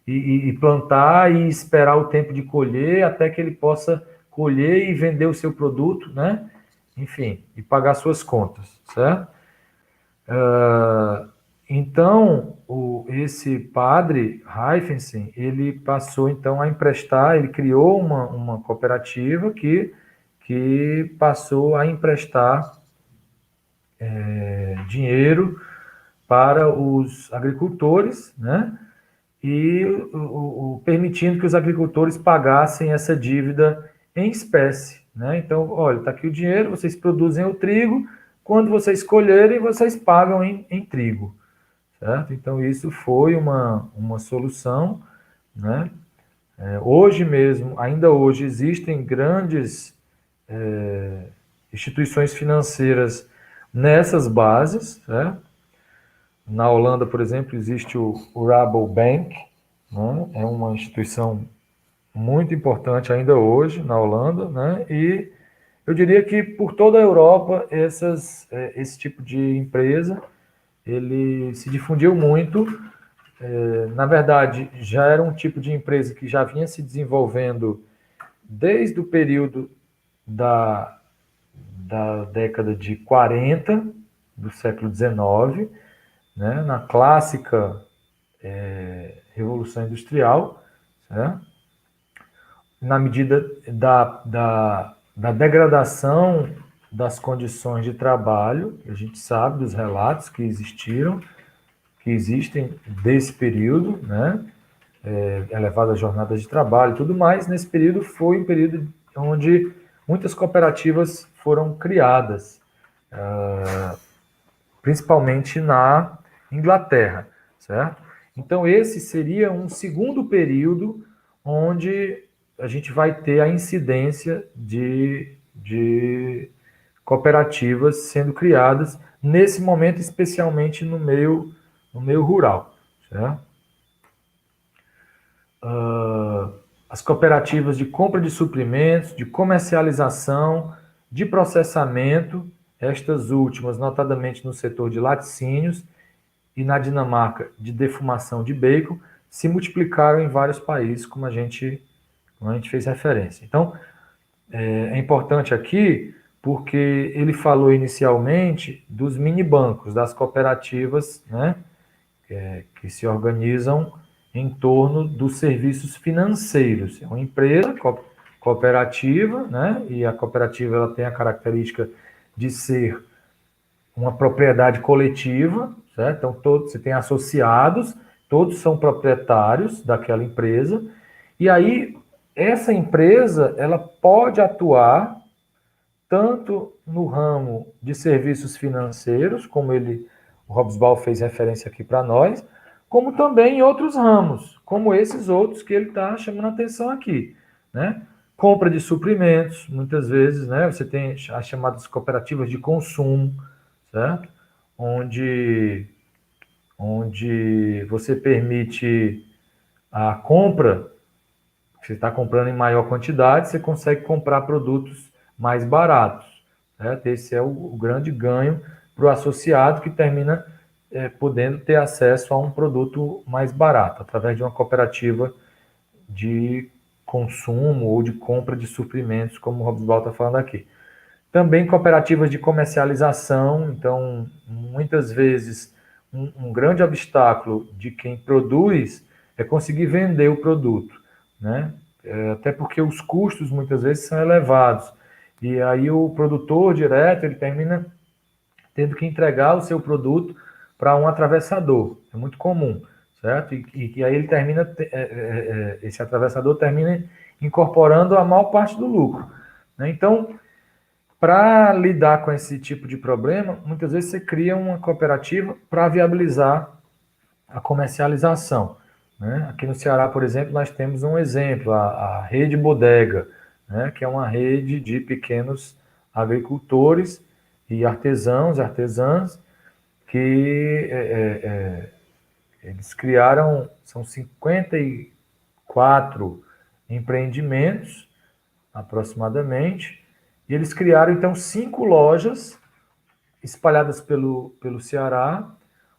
e plantar e esperar o tempo de colher até que ele possa colher e vender o seu produto, né? Enfim, e pagar suas contas, certo? Então, esse padre Heifetz, ele passou então a emprestar, ele criou uma cooperativa que passou a emprestar dinheiro para os agricultores, né? E permitindo que os agricultores pagassem essa dívida em espécie, né? Então, olha, está aqui o dinheiro, vocês produzem o trigo, quando vocês colherem, vocês pagam em trigo, certo? Então, isso foi uma solução, né? Hoje mesmo, ainda hoje, existem grandes instituições financeiras nessas bases, né? Na Holanda, por exemplo, existe o Rabobank, né? É uma instituição muito importante ainda hoje na Holanda, né? E eu diria que por toda a Europa esse tipo de empresa ele se difundiu muito. Na verdade, já era um tipo de empresa que já vinha se desenvolvendo desde o período da década de 40 do século XIX, né, na clássica Revolução Industrial, né, na medida da degradação das condições de trabalho, a gente sabe dos relatos que existiram, que existem desse período, né, elevadas jornadas de trabalho e tudo mais. Nesse período foi um período onde muitas cooperativas foram criadas, principalmente na Inglaterra, certo? Então esse seria um segundo período onde a gente vai ter a incidência de cooperativas sendo criadas, nesse momento especialmente no meio rural, certo? As cooperativas de compra de suprimentos, de comercialização, de processamento, estas últimas, notadamente no setor de laticínios e na Dinamarca de defumação de bacon, se multiplicaram em vários países, como a gente fez referência. Então, é importante aqui porque ele falou inicialmente dos mini bancos, das cooperativas, né, que se organizam em torno dos serviços financeiros. É uma empresa cooperativa, né, e a cooperativa ela tem a característica de ser uma propriedade coletiva, certo? Então, você tem associados, todos são proprietários daquela empresa, e aí essa empresa ela pode atuar tanto no ramo de serviços financeiros, como o Hobsbawm fez referência aqui para nós, como também em outros ramos, como esses outros que ele está chamando a atenção aqui, né? Compra de suprimentos, muitas vezes, né? Você tem as chamadas cooperativas de consumo, certo? Onde você permite a compra, você está comprando em maior quantidade, você consegue comprar produtos mais baratos, certo? Esse é o grande ganho para o associado que termina podendo ter acesso a um produto mais barato, através de uma cooperativa de consumo ou de compra de suprimentos, como o Hobsbawm está falando aqui. Também cooperativas de comercialização, então, muitas vezes, um grande obstáculo de quem produz é conseguir vender o produto, né? Até porque os custos, muitas vezes, são elevados. E aí o produtor direto, ele termina tendo que entregar o seu produto para um atravessador. É muito comum, certo? E aí ele termina, esse atravessador termina incorporando a maior parte do lucro, né? Então, para lidar com esse tipo de problema, muitas vezes você cria uma cooperativa para viabilizar a comercialização, né? Aqui no Ceará, por exemplo, nós temos um exemplo, a Rede Bodega, né? Que é uma rede de pequenos agricultores e artesãos e artesãs que eles criaram, são 54 empreendimentos aproximadamente, e eles criaram, então, 5 lojas espalhadas pelo Ceará,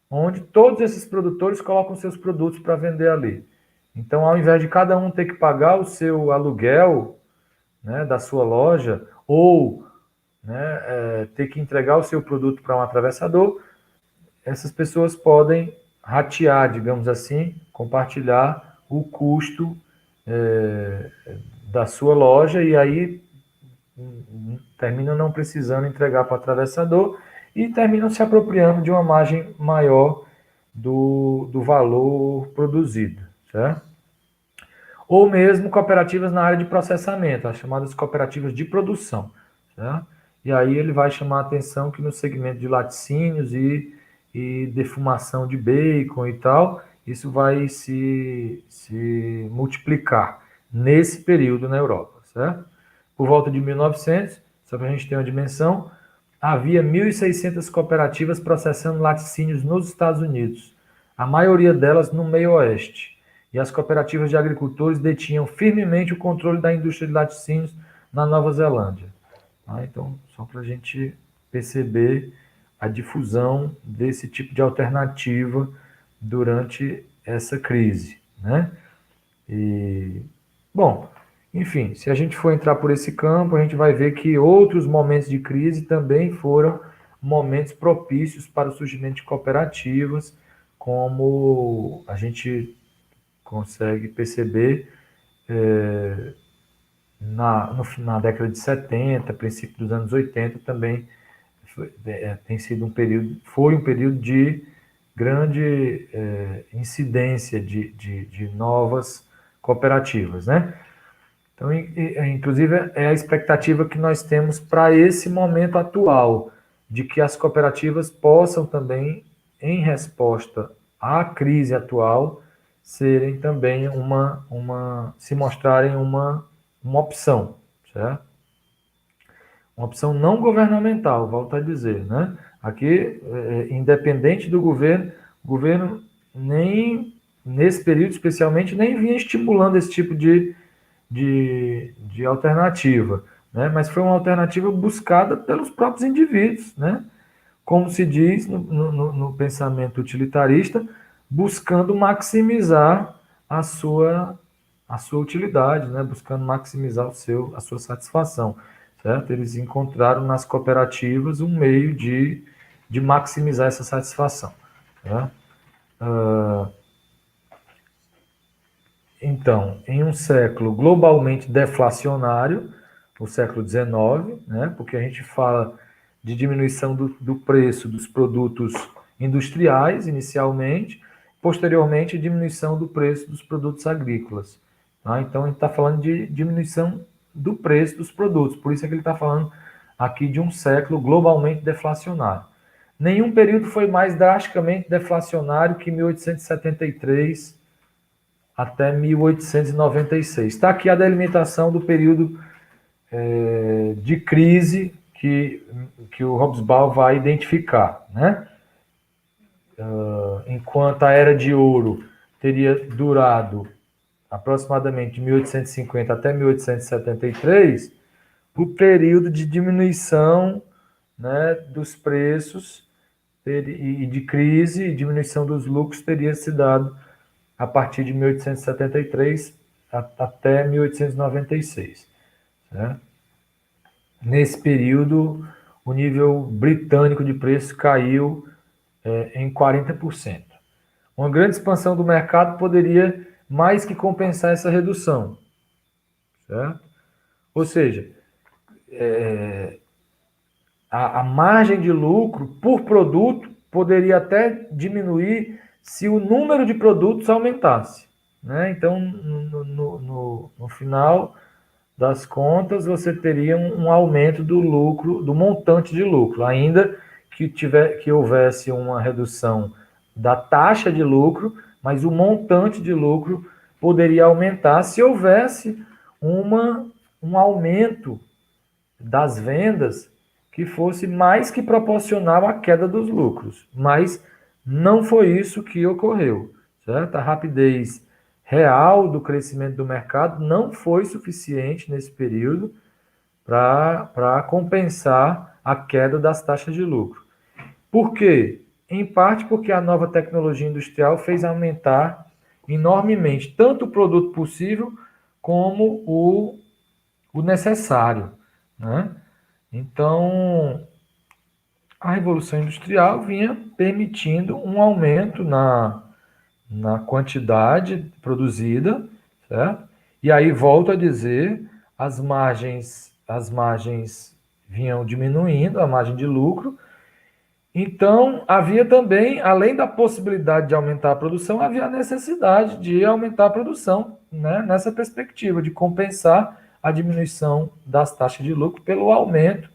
onde todos esses produtores colocam seus produtos para vender ali. Então, ao invés de cada um ter que pagar o seu aluguel, né, da sua loja, ou, né, ter que entregar o seu produto para um atravessador, essas pessoas podem ratear, digamos assim, compartilhar o custo da sua loja, e aí terminam não precisando entregar para o atravessador e terminam se apropriando de uma margem maior do valor produzido, certo? Ou mesmo cooperativas na área de processamento, as chamadas cooperativas de produção, certo? E aí ele vai chamar a atenção que no segmento de laticínios e defumação de bacon e tal, isso vai se multiplicar nesse período na Europa, certo? Por volta de 1900, só para a gente ter uma dimensão, havia 1.600 cooperativas processando laticínios nos Estados Unidos, a maioria delas no meio oeste. E as cooperativas de agricultores detinham firmemente o controle da indústria de laticínios na Nova Zelândia. Então, só para a gente perceber a difusão desse tipo de alternativa durante essa crise, né? E, bom, enfim, se a gente for entrar por esse campo, a gente vai ver que outros momentos de crise também foram momentos propícios para o surgimento de cooperativas, como a gente consegue perceber na década de 70, princípio dos anos 80, também foi um período de grande incidência de novas cooperativas, né? Então, inclusive, é a expectativa que nós temos para esse momento atual, de que as cooperativas possam também, em resposta à crise atual, serem também se mostrarem uma opção, certo? Uma opção não governamental, volto a dizer, né? Aqui, independente do governo, o governo nem, nesse período especialmente, nem vinha estimulando esse tipo de alternativa, né? Mas foi uma alternativa buscada pelos próprios indivíduos, né? Como se diz no pensamento utilitarista, buscando maximizar a sua utilidade, né? Buscando maximizar a sua satisfação, certo? Eles encontraram nas cooperativas um meio de maximizar essa satisfação, né? Então, em um século globalmente deflacionário, o século XIX, né, porque a gente fala de diminuição do preço dos produtos industriais, inicialmente, posteriormente, diminuição do preço dos produtos agrícolas. Tá? Então, a gente está falando de diminuição do preço dos produtos, por isso é que ele está falando aqui de um século globalmente deflacionário. Nenhum período foi mais drasticamente deflacionário que 1873 até 1896. Está aqui a delimitação do período de crise que o Hobsbawm vai identificar, né? Enquanto a Era de Ouro teria durado aproximadamente de 1850 até 1873, o período de diminuição, né, dos preços e de crise e diminuição dos lucros teria se dado a partir de 1873 até 1896. Né? Nesse período, o nível britânico de preço caiu em 40%. Uma grande expansão do mercado poderia mais que compensar essa redução. Certo? Ou seja, a margem de lucro por produto poderia até diminuir se o número de produtos aumentasse. Né? Então, no final das contas, você teria um aumento do lucro, do montante de lucro, ainda que houvesse uma redução da taxa de lucro, mas o montante de lucro poderia aumentar se houvesse um aumento das vendas que fosse mais que proporcional à queda dos lucros. Mas não foi isso que ocorreu, certo? A rapidez real do crescimento do mercado não foi suficiente nesse período para compensar a queda das taxas de lucro. Por quê? Em parte porque a nova tecnologia industrial fez aumentar enormemente tanto o produto possível como o necessário, né? Então, a Revolução Industrial vinha permitindo um aumento na quantidade produzida, certo? E aí, volto a dizer, as margens vinham diminuindo, a margem de lucro. Então, havia também, além da possibilidade de aumentar a produção, havia a necessidade de aumentar a produção, né? Nessa perspectiva de compensar a diminuição das taxas de lucro pelo aumento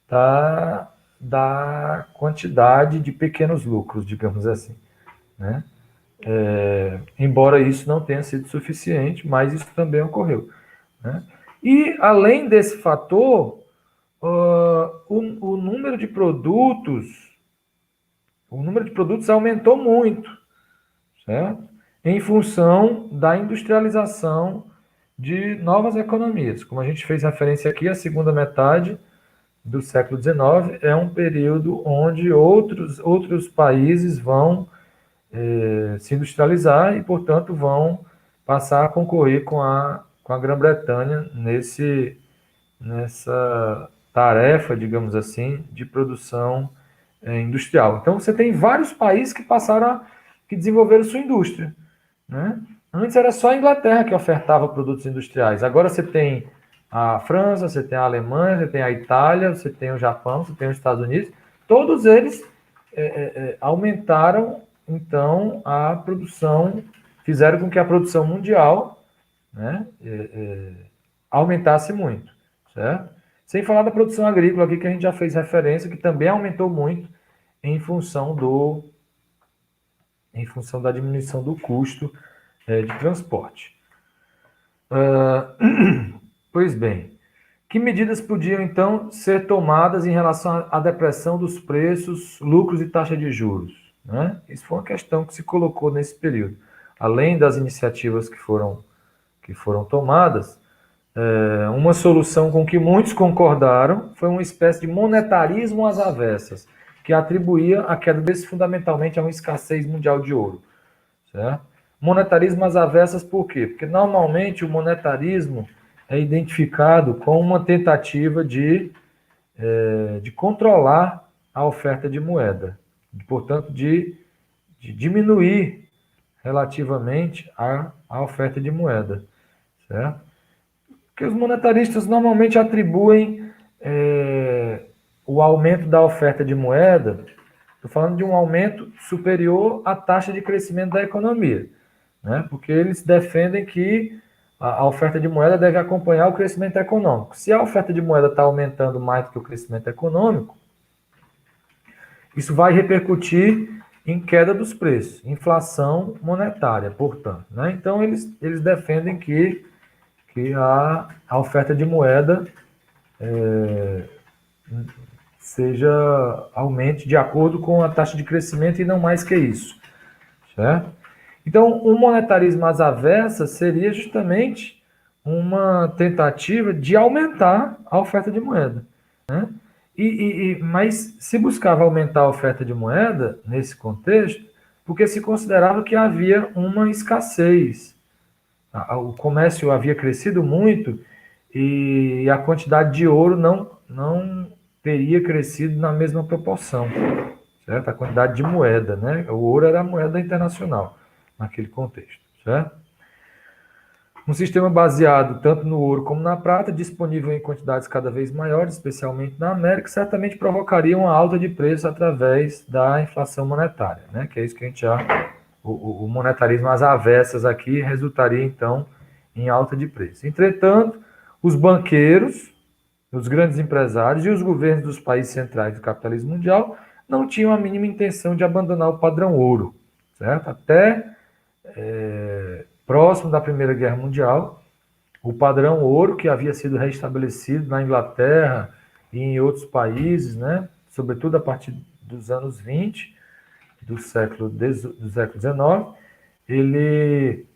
da quantidade de pequenos lucros, digamos assim, né? Embora isso não tenha sido suficiente, mas isso também ocorreu, né? E, além desse fator, o número de produtos aumentou muito, certo? Em função da industrialização de novas economias. Como a gente fez referência aqui, a segunda metade do século XIX é um período onde outros países vão se industrializar e, portanto, vão passar a concorrer com a Grã-Bretanha tarefa, digamos assim, de produção industrial. Então, você tem vários países que que desenvolveram sua indústria, né? Antes era só a Inglaterra que ofertava produtos industriais. Agora você tem a França, você tem a Alemanha, você tem a Itália, você tem o Japão, você tem os Estados Unidos. Todos eles aumentaram, então, a produção, fizeram com que a produção mundial, né, aumentasse muito, certo? Sem falar da produção agrícola aqui, que a gente já fez referência, que também aumentou muito em função da diminuição do custo de transporte. Pois bem, que medidas podiam então ser tomadas em relação à depressão dos preços, lucros e taxa de juros, né? Isso foi uma questão que se colocou nesse período. Além das iniciativas que foram tomadas, uma solução com que muitos concordaram foi uma espécie de monetarismo às avessas, que atribuía a queda desse fundamentalmente a uma escassez mundial de ouro, certo? Monetarismo às avessas por quê? Porque normalmente o monetarismo é identificado com uma tentativa de controlar a oferta de moeda, portanto, de diminuir relativamente a oferta de moeda, certo? Porque os monetaristas normalmente atribuem o aumento da oferta de moeda, estou falando de um aumento superior à taxa de crescimento da economia, né? Porque eles defendem que a oferta de moeda deve acompanhar o crescimento econômico. Se a oferta de moeda está aumentando mais do que o crescimento econômico, isso vai repercutir em queda dos preços, inflação monetária, portanto, né? Então, eles defendem que a oferta de moeda aumente de acordo com a taxa de crescimento e não mais que isso, certo? Então, o monetarismo às avessas seria justamente uma tentativa de aumentar a oferta de moeda, né? Mas se buscava aumentar a oferta de moeda nesse contexto, porque se considerava que havia uma escassez. O comércio havia crescido muito e a quantidade de ouro não teria crescido na mesma proporção, certo? A quantidade de moeda, né? O ouro era a moeda internacional naquele contexto, certo? Um sistema baseado tanto no ouro como na prata, disponível em quantidades cada vez maiores, especialmente na América, certamente provocaria uma alta de preço através da inflação monetária, né? Que é isso que a gente já... O monetarismo às avessas aqui resultaria, então, em alta de preço. Entretanto, os banqueiros, os grandes empresários e os governos dos países centrais do capitalismo mundial não tinham a mínima intenção de abandonar o padrão ouro, certo? Até próximo da Primeira Guerra Mundial, o padrão ouro que havia sido restabelecido na Inglaterra e em outros países, né, sobretudo a partir dos anos 20 do século XIX, ele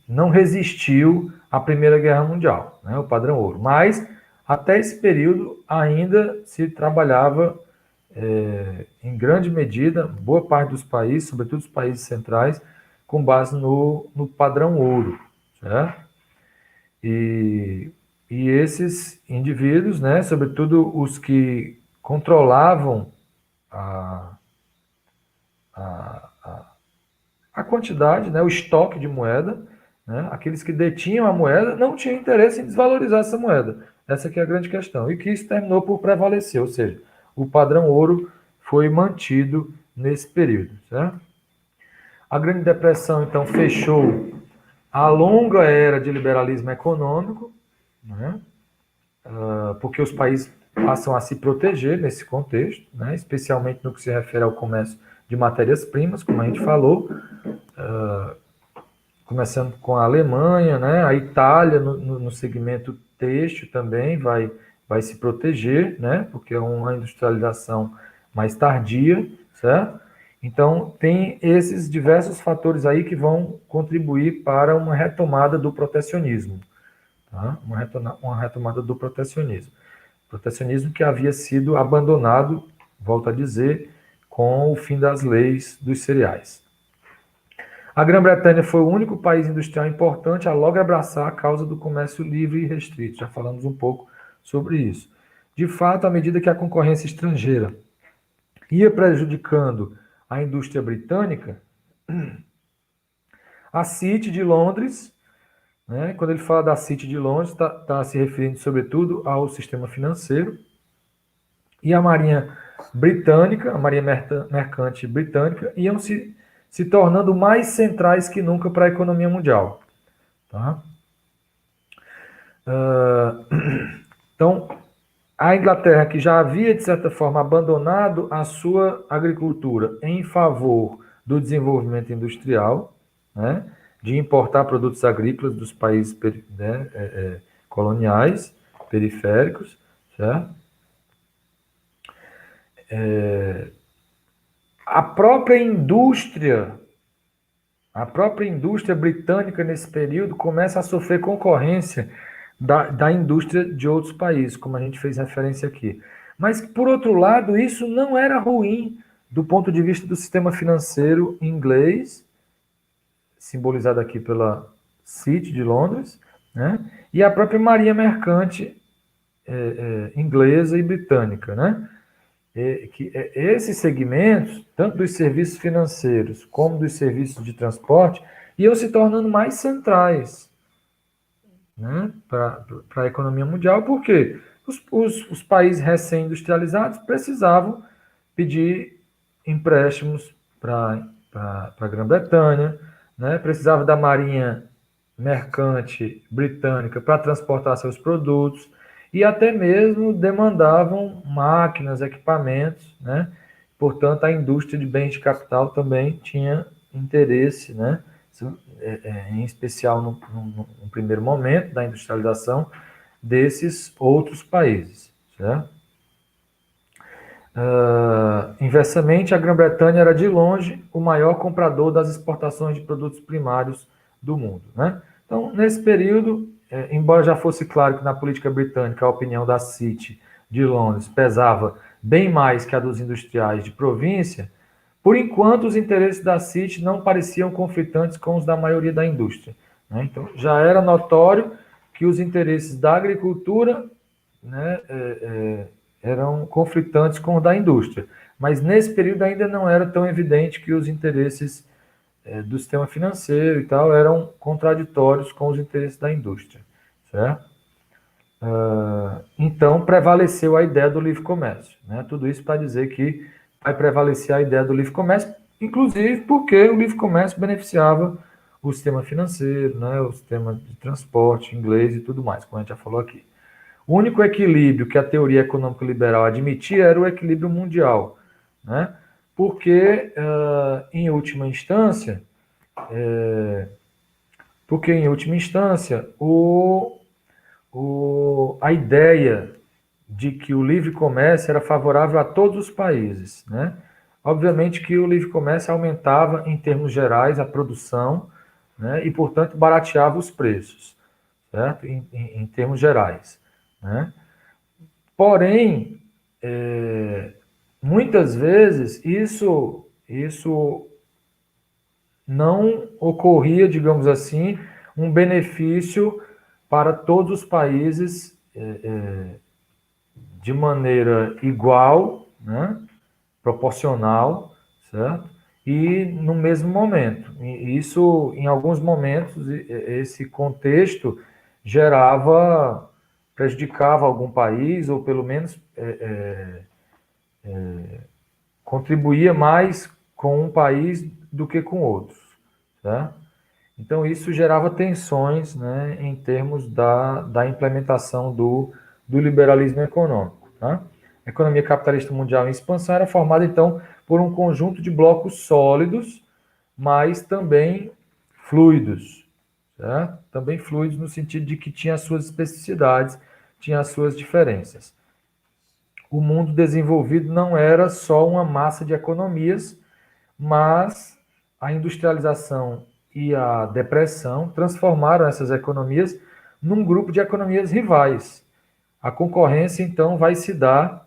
não resistiu à Primeira Guerra Mundial, né, o padrão ouro. Mas, até esse período, ainda se trabalhava, em grande medida, boa parte dos países, sobretudo os países centrais, com base no padrão ouro, certo? E esses indivíduos, né, sobretudo os que controlavam a quantidade, né, o estoque de moeda, né, aqueles que detinham a moeda, não tinham interesse em desvalorizar essa moeda. Essa que é a grande questão. E que isso terminou por prevalecer, ou seja, o padrão ouro foi mantido nesse período, certo? A Grande Depressão, então, fechou a longa era de liberalismo econômico, né? Porque os países passam a se proteger nesse contexto, né? Especialmente no que se refere ao comércio de matérias-primas, como a gente falou, começando com a Alemanha, né? A Itália, no segmento têxtil também vai se proteger, né? Porque é uma industrialização mais tardia, certo? Então, tem esses diversos fatores aí que vão contribuir para uma retomada do protecionismo. Tá? Uma retomada do protecionismo. Protecionismo que havia sido abandonado, volto a dizer, com o fim das leis dos cereais. A Grã-Bretanha foi o único país industrial importante a logo abraçar a causa do comércio livre e restrito. Já falamos um pouco sobre isso. De fato, à medida que a concorrência estrangeira ia prejudicando a indústria britânica, a City de Londres, né, quando ele fala da City de Londres, está se referindo sobretudo ao sistema financeiro, e a Marinha Britânica, a Marinha Mercante Britânica, iam se tornando mais centrais que nunca para a economia mundial. Tá? Então, a Inglaterra, que já havia, de certa forma, abandonado a sua agricultura em favor do desenvolvimento industrial, né, de importar produtos agrícolas dos países coloniais, periféricos, certo? A própria indústria britânica, nesse período, começa a sofrer concorrência da indústria de outros países, como a gente fez referência aqui. Mas, por outro lado, isso não era ruim do ponto de vista do sistema financeiro inglês, simbolizado aqui pela City de Londres, né? E a própria marinha mercante inglesa e britânica, né? Esses segmentos, tanto dos serviços financeiros como dos serviços de transporte, iam se tornando mais centrais, né, para a economia mundial, porque os países recém-industrializados precisavam pedir empréstimos para a Grã-Bretanha, né, precisava da marinha mercante britânica para transportar seus produtos, e até mesmo demandavam máquinas, equipamentos, né? Portanto, a indústria de bens de capital também tinha interesse, né? Em especial no primeiro momento da industrialização desses outros países, certo? Inversamente, a Grã-Bretanha era de longe o maior comprador das exportações de produtos primários do mundo, né? Então, nesse período, embora já fosse claro que na política britânica a opinião da City de Londres pesava bem mais que a dos industriais de província, por enquanto os interesses da City não pareciam conflitantes com os da maioria da indústria, né? Então, já era notório que os interesses da agricultura, né, eram conflitantes com os da indústria. Mas nesse período ainda não era tão evidente que os interesses do sistema financeiro e tal eram contraditórios com os interesses da indústria, certo? Então prevaleceu a ideia do livre comércio, né? Tudo isso para dizer que vai prevalecer a ideia do livre comércio, inclusive porque o livre comércio beneficiava o sistema financeiro, né? O sistema de transporte inglês e tudo mais, como a gente já falou aqui. O único equilíbrio que a teoria econômica liberal admitia era o equilíbrio mundial, né? Porque, em última instância, a ideia de que o livre comércio era favorável a todos os países, né? Obviamente que o livre comércio aumentava, em termos gerais, a produção, né? E, portanto, barateava os preços, certo? Em termos gerais, né? Porém, muitas vezes isso não ocorria, digamos assim, um benefício para todos os países de maneira igual, né, proporcional, certo? E no mesmo momento. E isso, em alguns momentos, esse contexto prejudicava algum país, ou pelo menos contribuía mais com um país do que com outros, certo? Então, isso gerava tensões, né, em termos da implementação do liberalismo econômico. Tá? A economia capitalista mundial em expansão era formada, então, por um conjunto de blocos sólidos, mas também fluidos. Certo? Também fluidos no sentido de que tinha as suas especificidades, tinha as suas diferenças. O mundo desenvolvido não era só uma massa de economias, mas a industrialização e a depressão transformaram essas economias num grupo de economias rivais. A concorrência, então, vai se dar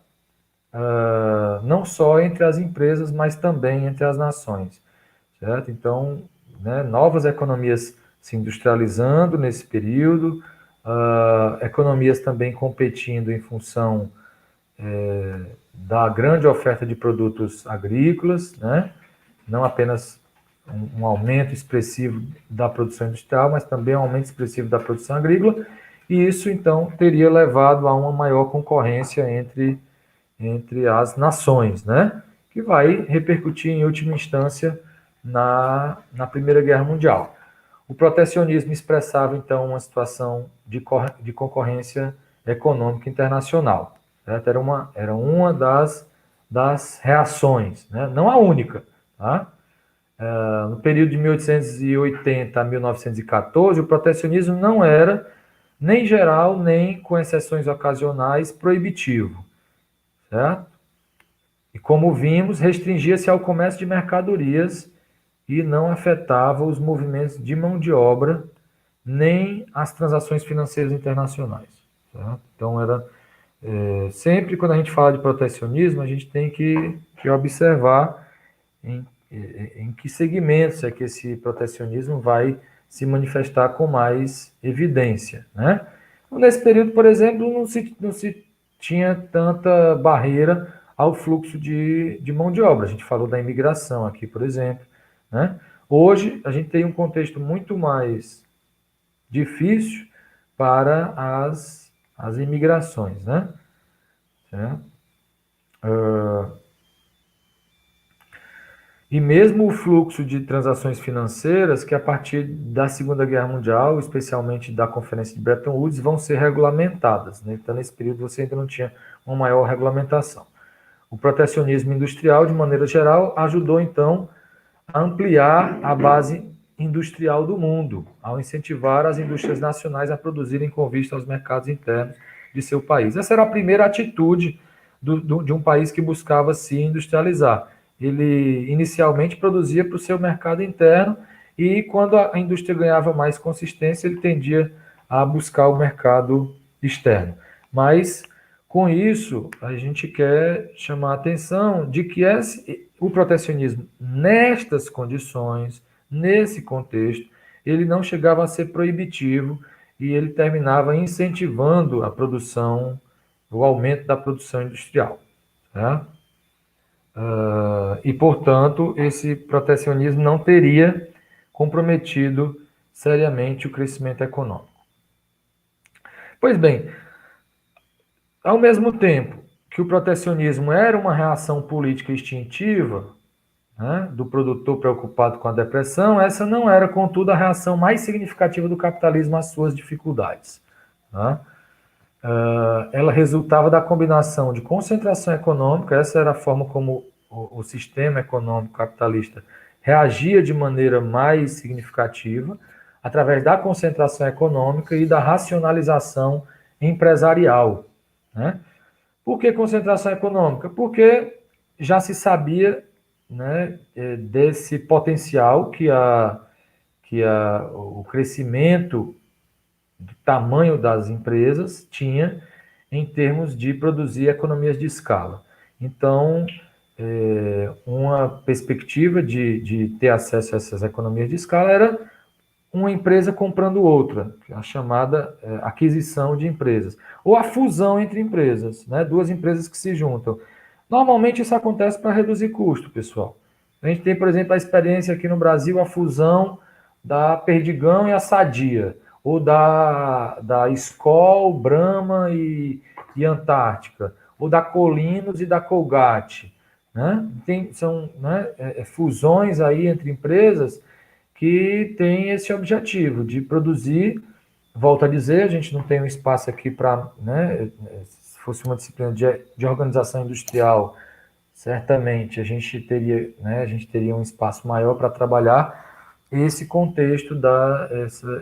não só entre as empresas, mas também entre as nações, certo? Então, né, novas economias se industrializando nesse período, economias também competindo em função da grande oferta de produtos agrícolas, né, não apenas um aumento expressivo da produção industrial, mas também um aumento expressivo da produção agrícola, e isso, então, teria levado a uma maior concorrência entre as nações, né? Que vai repercutir, em última instância, na Primeira Guerra Mundial. O protecionismo expressava, então, uma situação de concorrência econômica internacional. Certo? Era uma das reações, né? Não a única. Tá? No período de 1880 a 1914, o protecionismo não era nem geral, nem, com exceções ocasionais, proibitivo. Certo? E como vimos, restringia-se ao comércio de mercadorias e não afetava os movimentos de mão de obra nem as transações financeiras internacionais. Certo? Então, sempre quando a gente fala de protecionismo, a gente tem que observar em que segmentos é que esse protecionismo vai se manifestar com mais evidência. Né? Nesse período, por exemplo, não se tinha tanta barreira ao fluxo de mão de obra. A gente falou da imigração aqui, por exemplo. Né? Hoje, a gente tem um contexto muito mais difícil para as imigrações. Né? E mesmo o fluxo de transações financeiras, que a partir da Segunda Guerra Mundial, especialmente da Conferência de Bretton Woods, vão ser regulamentadas. Né? Então, nesse período, você ainda não tinha uma maior regulamentação. O protecionismo industrial, de maneira geral, ajudou, então, a ampliar a base industrial do mundo, ao incentivar as indústrias nacionais a produzirem com vista aos mercados internos de seu país. Essa era a primeira atitude de um país que buscava se industrializar. Ele inicialmente produzia para o seu mercado interno e, quando a indústria ganhava mais consistência, ele tendia a buscar o mercado externo. Mas, com isso, a gente quer chamar a atenção de que o protecionismo, nestas condições, nesse contexto, ele não chegava a ser proibitivo e ele terminava incentivando a produção, o aumento da produção industrial. Tá? E, portanto, esse protecionismo não teria comprometido seriamente o crescimento econômico. Pois bem, ao mesmo tempo que o protecionismo era uma reação política instintiva, né, do produtor preocupado com a depressão, essa não era, contudo, a reação mais significativa do capitalismo às suas dificuldades. Né? Ela resultava da combinação de concentração econômica, essa era a forma como o sistema econômico capitalista reagia de maneira mais significativa, através da concentração econômica e da racionalização empresarial. Né? Por que concentração econômica? Porque já se sabia, né, desse potencial que o crescimento do tamanho das empresas tinha em termos de produzir economias de escala. Então, uma perspectiva de ter acesso a essas economias de escala era uma empresa comprando outra, a chamada aquisição de empresas, ou a fusão entre empresas, né? Duas empresas que se juntam. Normalmente isso acontece para reduzir custo, pessoal. A gente tem, por exemplo, a experiência aqui no Brasil, a fusão da Perdigão e a Sadia, ou da Skol, Brahma e Antártica, ou da Colinos e da Colgate. Né? São, né, fusões aí entre empresas que têm esse objetivo de produzir. Volto a dizer, a gente não tem um espaço aqui para, né, se fosse uma disciplina de organização industrial, certamente a gente teria um espaço maior para trabalhar esse contexto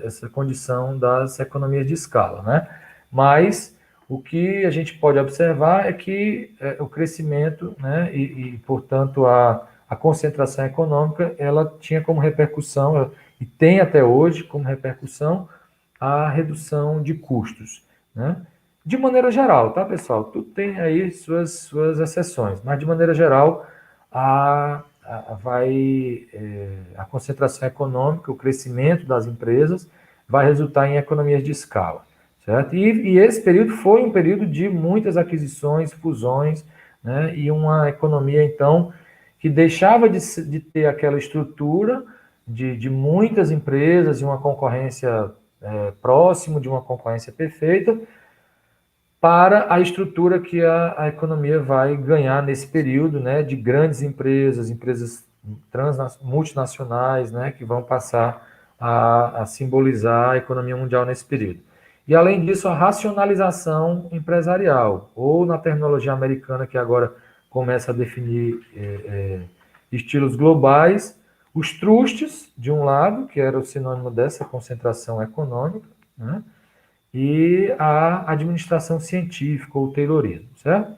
essa condição das economias de escala, né? Mas o que a gente pode observar é que o crescimento, né, portanto, a concentração econômica, ela tinha como repercussão, e tem até hoje como repercussão, a redução de custos, né? De maneira geral, tá, pessoal? Tudo tem aí suas exceções, mas de maneira geral, a a concentração econômica, o crescimento das empresas, vai resultar em economias de escala, certo? E esse período foi um período de muitas aquisições, fusões, né? E uma economia, então, que deixava de ter aquela estrutura de muitas empresas e uma concorrência próximo de uma concorrência perfeita, para a estrutura que a economia vai ganhar nesse período, né, de grandes empresas, empresas multinacionais, né, que vão passar a simbolizar a economia mundial nesse período. E, além disso, a racionalização empresarial, ou na terminologia americana, que agora começa a definir estilos globais, os trustes, de um lado, que era o sinônimo dessa concentração econômica, né, e a administração científica ou taylorismo, certo?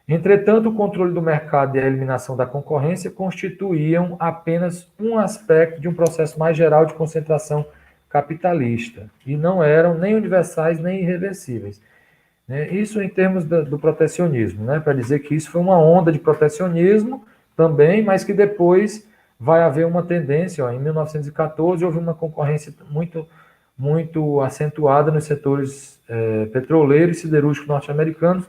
Entretanto, o controle do mercado e a eliminação da concorrência constituíam apenas um aspecto de um processo mais geral de concentração capitalista e não eram nem universais nem irreversíveis. Isso em termos do protecionismo, né? Para dizer que isso foi uma onda de protecionismo também, mas que depois vai haver uma tendência. Em 1914 houve uma concorrência muito acentuada nos setores petroleiros e siderúrgicos norte-americanos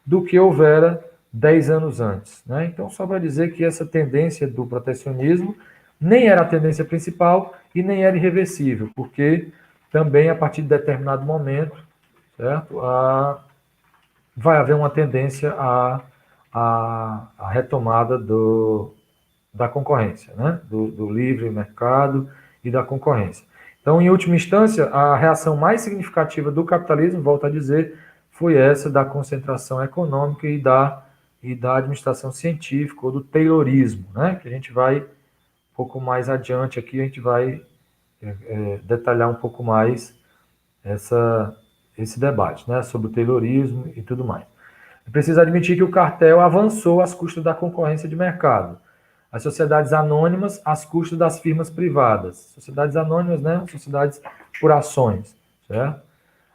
do que houvera 10 anos antes, né? Então, só para dizer que essa tendência do protecionismo nem era a tendência principal e nem era irreversível, porque também, a partir de determinado momento, certo? Vai haver uma tendência à retomada da concorrência, né? Do livre mercado e da concorrência. Então, em última instância, a reação mais significativa do capitalismo, volto a dizer, foi essa da concentração econômica e da administração científica, ou do taylorismo, né? Que a gente vai, um pouco mais adiante aqui, a gente vai detalhar um pouco mais esse debate, né? Sobre o taylorismo e tudo mais. É preciso admitir que o cartel avançou às custas da concorrência de mercado. As sociedades anônimas às custas das firmas privadas. Sociedades anônimas, né? Sociedades por ações, certo?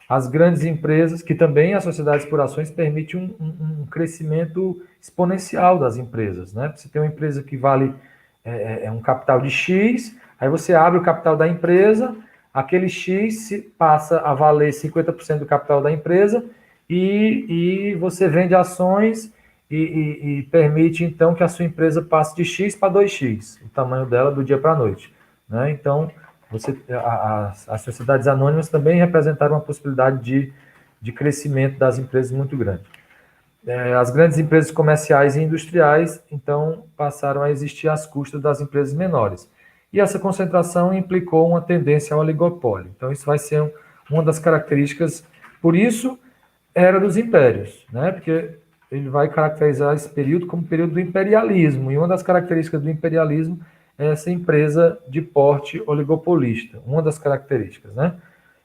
As grandes empresas, que também as sociedades por ações permitem um crescimento exponencial das empresas, né? Você tem uma empresa que vale um capital de X, aí você abre o capital da empresa, aquele X passa a valer 50% do capital da empresa e você vende ações e permite, então, que a sua empresa passe de X para 2X, o tamanho dela do dia para a noite, né? Então, as sociedades anônimas também representaram uma possibilidade de crescimento das empresas muito grande. As grandes empresas comerciais e industriais, então, passaram a existir às custas das empresas menores. E essa concentração implicou uma tendência ao oligopólio. Então, isso vai ser uma das características, por isso, era dos impérios, né? Porque ele vai caracterizar esse período como período do imperialismo, e uma das características do imperialismo é essa empresa de porte oligopolista, uma das características, né?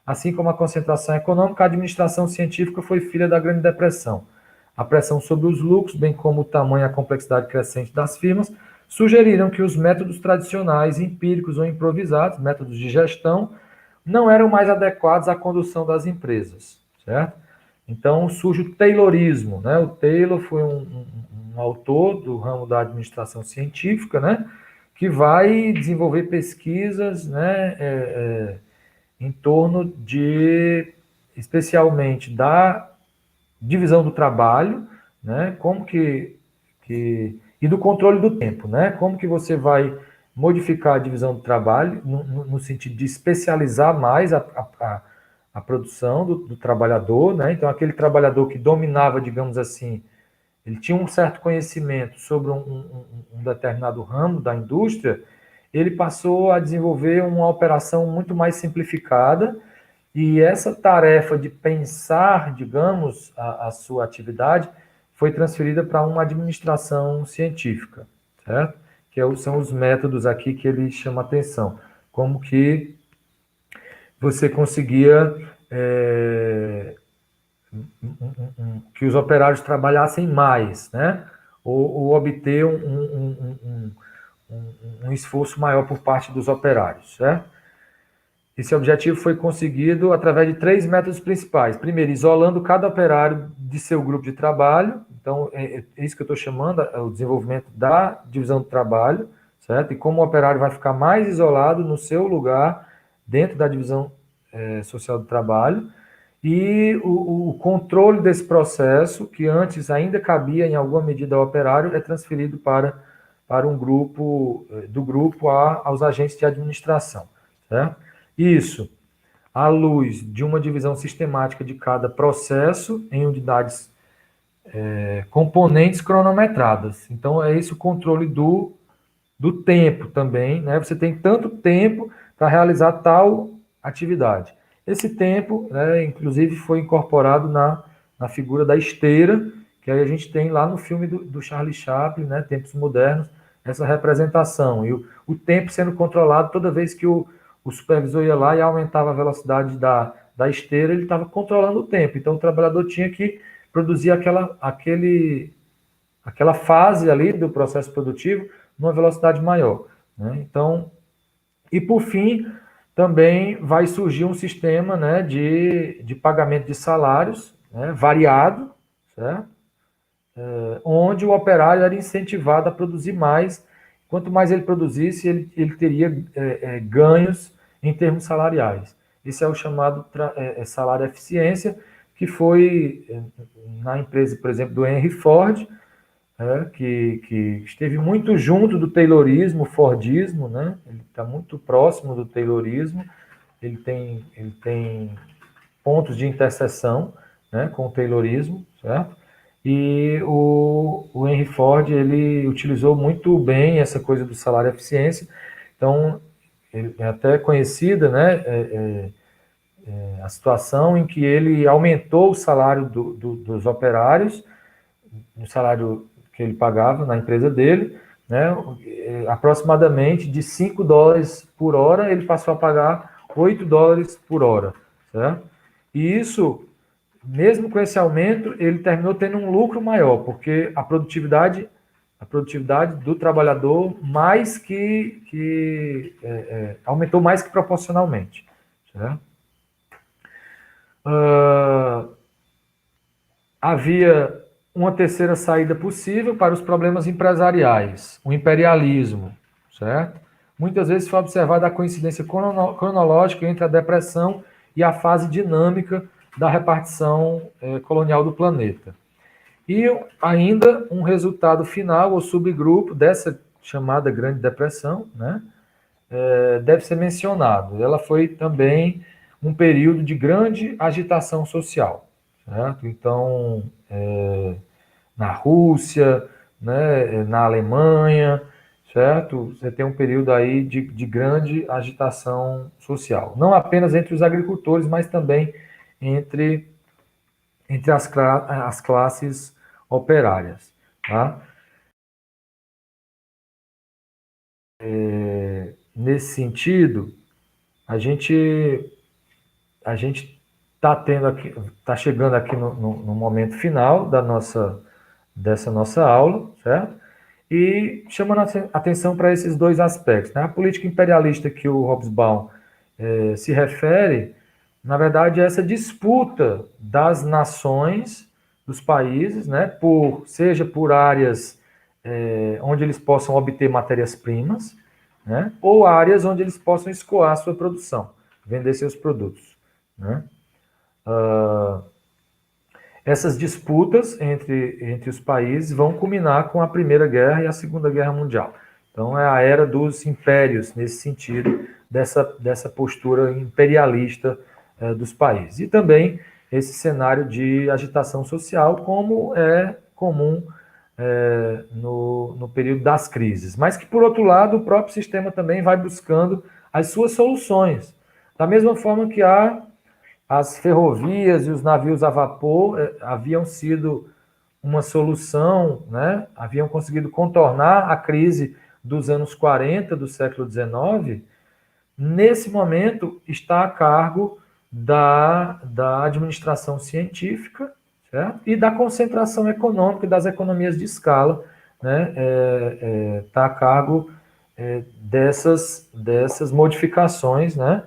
Assim como a concentração econômica, a administração científica foi filha da Grande Depressão. A pressão sobre os lucros, bem como o tamanho e a complexidade crescente das firmas, sugeriram que os métodos tradicionais, empíricos ou improvisados, métodos de gestão, não eram mais adequados à condução das empresas, certo? Então surge o taylorismo, né? O Taylor foi um autor do ramo da administração científica, né? Que vai desenvolver pesquisas, né? Em torno especialmente da divisão do trabalho, né? Como e do controle do tempo, né? Como que você vai modificar a divisão do trabalho no sentido de especializar mais a produção do trabalhador, né? Então, aquele trabalhador que dominava, digamos assim, ele tinha um certo conhecimento sobre um determinado ramo da indústria, ele passou a desenvolver uma operação muito mais simplificada, e essa tarefa de pensar, digamos, a sua atividade foi transferida para uma administração científica, certo? São os métodos aqui que ele chama atenção, como que você conseguia que os operários trabalhassem mais, né? Ou obter um esforço maior por parte dos operários, certo? Esse objetivo foi conseguido através de 3 métodos principais. Primeiro, isolando cada operário de seu grupo de trabalho, Então, é isso que eu estou chamando o desenvolvimento da divisão do trabalho, certo? E como o operário vai ficar mais isolado no seu lugar dentro da divisão social do trabalho, e o controle desse processo, que antes ainda cabia em alguma medida ao operário, é transferido para um grupo, do grupo aos agentes de administração, certo? Isso à luz de uma divisão sistemática de cada processo em unidades componentes cronometradas. Então, é esse o controle do tempo também, né? Você tem tanto tempo para realizar tal atividade. Esse tempo, né, inclusive, foi incorporado na figura da esteira, que aí a gente tem lá no filme do Charlie Chaplin, né, Tempos Modernos, essa representação. E o tempo sendo controlado toda vez que o supervisor ia lá e aumentava a velocidade da esteira, ele estava controlando o tempo. Então, o trabalhador tinha que produzir aquela fase ali do processo produtivo numa velocidade maior, né? Então, e por fim, também vai surgir um sistema, né, de pagamento de salários, né, variado, certo? Onde o operário era incentivado a produzir mais. Quanto mais ele produzisse, ele teria ganhos em termos salariais. Esse é o chamado salário eficiência, que foi na empresa, por exemplo, do Henry Ford, que esteve muito junto do Taylorismo, Fordismo, né? Ele está muito próximo do Taylorismo, ele tem pontos de interseção, né, com o Taylorismo, certo? E o Henry Ford, ele utilizou muito bem essa coisa do salário eficiência, então ele é até conhecida, né, a situação em que ele aumentou o salário dos operários, o salário que ele pagava na empresa dele, né, aproximadamente de $5 por hora, ele passou a pagar $8 por hora, certo? E isso, mesmo com esse aumento, ele terminou tendo um lucro maior, porque a produtividade do trabalhador aumentou mais que proporcionalmente, certo? Havia uma terceira saída possível para os problemas empresariais, o imperialismo, certo? Muitas vezes foi observada a coincidência cronológica entre a depressão e a fase dinâmica da repartição colonial do planeta. E ainda um resultado final ou subgrupo dessa chamada Grande Depressão, né, deve ser mencionado. Ela foi também um período de grande agitação social, certo? Então, na Rússia, né, na Alemanha, certo? Você tem um período aí de grande agitação social. Não apenas entre os agricultores, mas também entre as classes operárias. Tá? Nesse sentido, a gente está chegando aqui no momento final dessa nossa aula, certo? E chamando a atenção para esses dois aspectos, né? A política imperialista que o Hobsbawm se refere, na verdade, é essa disputa das nações, dos países, né? Seja por áreas onde eles possam obter matérias-primas, né? Ou áreas onde eles possam escoar sua produção, vender seus produtos, né? Essas disputas entre os países vão culminar com a Primeira Guerra e a Segunda Guerra Mundial. Então, é a era dos impérios, nesse sentido, dessa postura imperialista dos países. E também esse cenário de agitação social, como é comum no período das crises. Mas que, por outro lado, o próprio sistema também vai buscando as suas soluções. Da mesma forma que as ferrovias e os navios a vapor haviam sido uma solução, né? Haviam conseguido contornar a crise dos anos 40 do século XIX, nesse momento está a cargo da administração científica, certo? E da concentração econômica e das economias de escala, né? Está a cargo dessas modificações, né?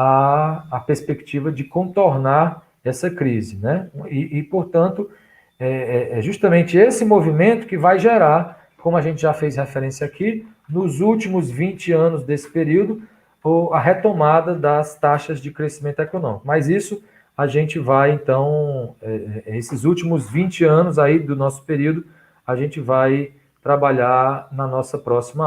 A perspectiva de contornar essa crise, né? E portanto, é justamente esse movimento que vai gerar, como a gente já fez referência aqui, nos últimos 20 anos desse período, a retomada das taxas de crescimento econômico. Mas isso a gente vai, então, esses últimos 20 anos aí do nosso período, a gente vai trabalhar na nossa próxima aula.